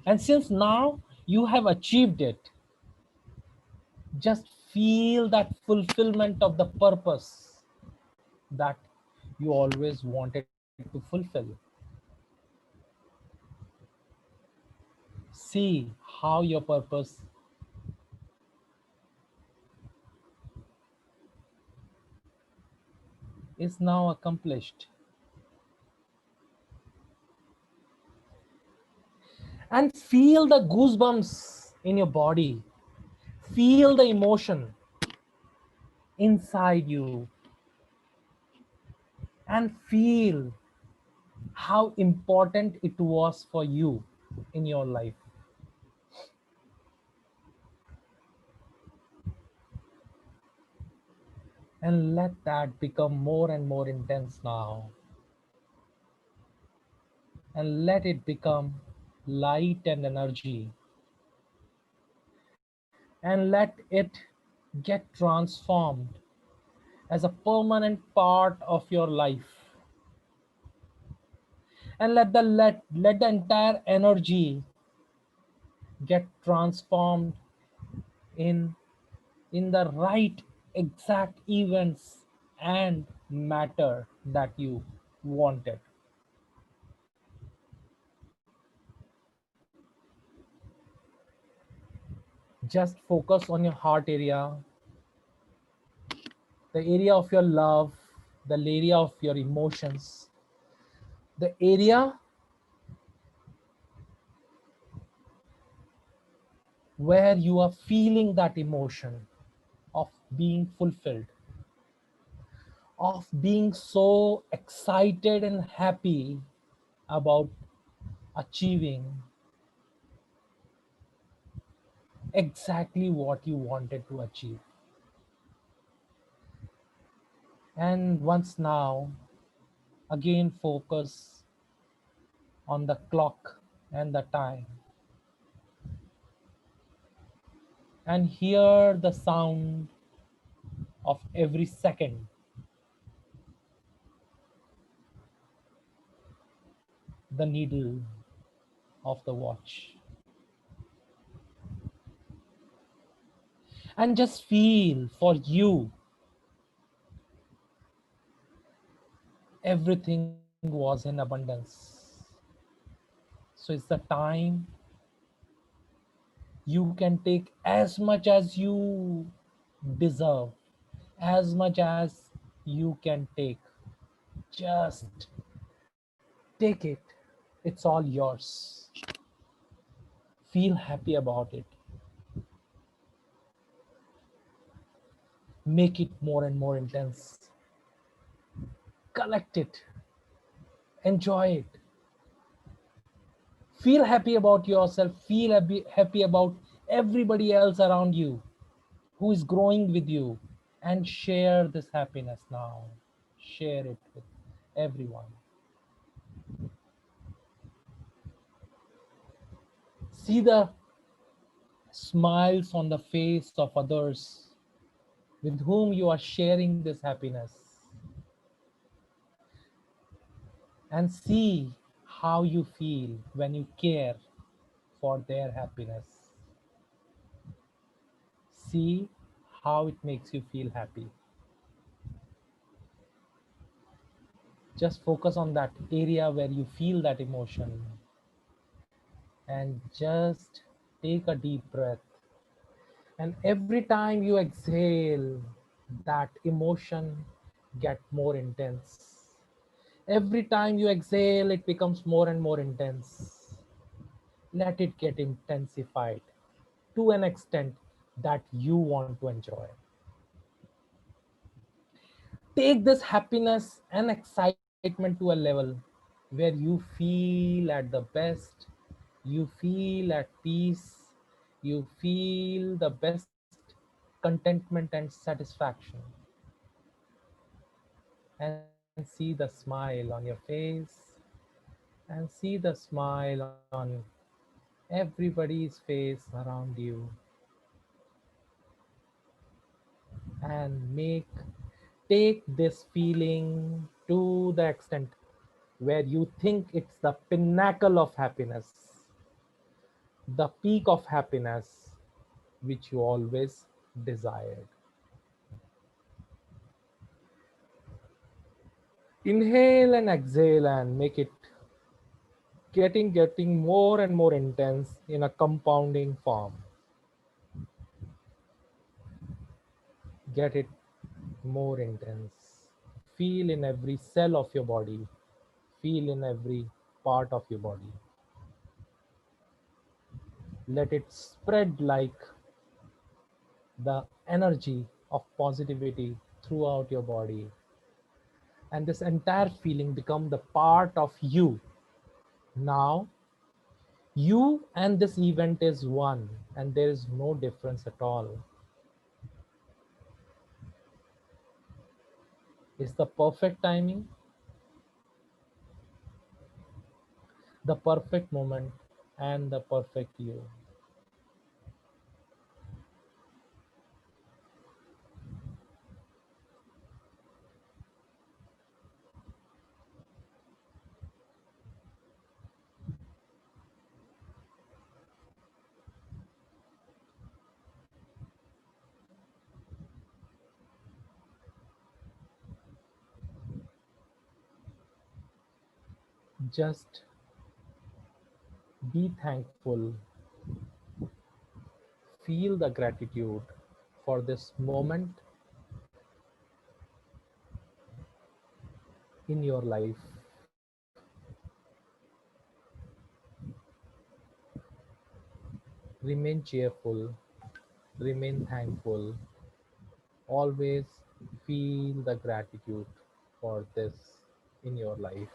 And since now you have achieved it, just feel that fulfillment of the purpose that you always wanted to fulfill. See how your purpose is now accomplished. And feel the goosebumps in your body. Feel the emotion inside you. And feel how important it was for you in your life. And let that become more and more intense now. And let it become light and energy. And let it get transformed as a permanent part of your life. And let the entire energy get transformed in the right exact events and matter that you wanted. Just focus on your heart area, the area of your love, the area of your emotions, the area where you are feeling that emotion of being fulfilled, of being so excited and happy about achieving exactly what you wanted to achieve. And once now, again focus on the clock and the time. And hear the sound of every second. The needle of the watch. And just feel for you, everything was in abundance. So it's the time you can take as much as you deserve, as much as you can take. Just take it. It's all yours. Feel happy about it. Make it more and more intense. Collect it. Enjoy it. Feel happy about yourself. Feel happy about everybody else around you who is growing with you, and share this happiness now. Share it with everyone. See the smiles on the face of others with whom you are sharing this happiness, and see how you feel when you care for their happiness. See how it makes you feel happy. Just focus on that area where you feel that emotion, and just take a deep breath. And every time you exhale, that emotion get more intense. Every time you exhale, it becomes more and more intense. Let it get intensified to an extent that you want to enjoy. Take this happiness and excitement to a level where you feel at the best, you feel at peace, you feel the best contentment and satisfaction. And see the smile on your face, and see the smile on everybody's face around you, and take this feeling to the extent where you think it's the pinnacle of happiness, the peak of happiness which you always desired. Inhale and exhale and make it getting more and more intense in a compounding form. Get it more intense. Feel in every cell of your body. Feel in every part of your body. Let it spread like the energy of positivity throughout your body. And this entire feeling become the part of you. Now, you and this event is one, and there is no difference at all. It's the perfect timing, the perfect moment, and the perfect you. Just be thankful. Feel the gratitude for this moment in your life. Remain cheerful, remain thankful. Always feel the gratitude for this in your life.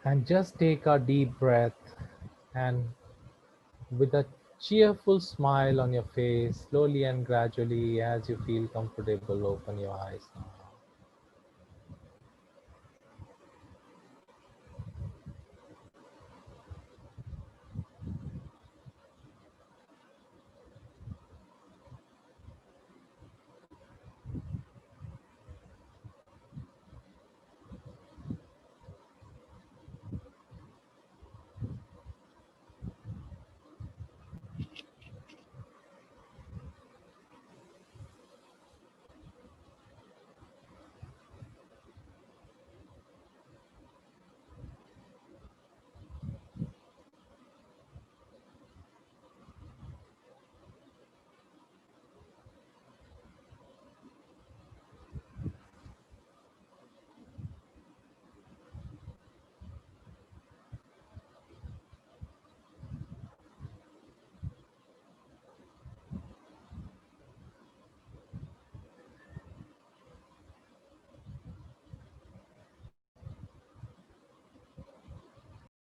And just take a deep breath, and with a cheerful smile on your face, slowly and gradually, as you feel comfortable, open your eyes now.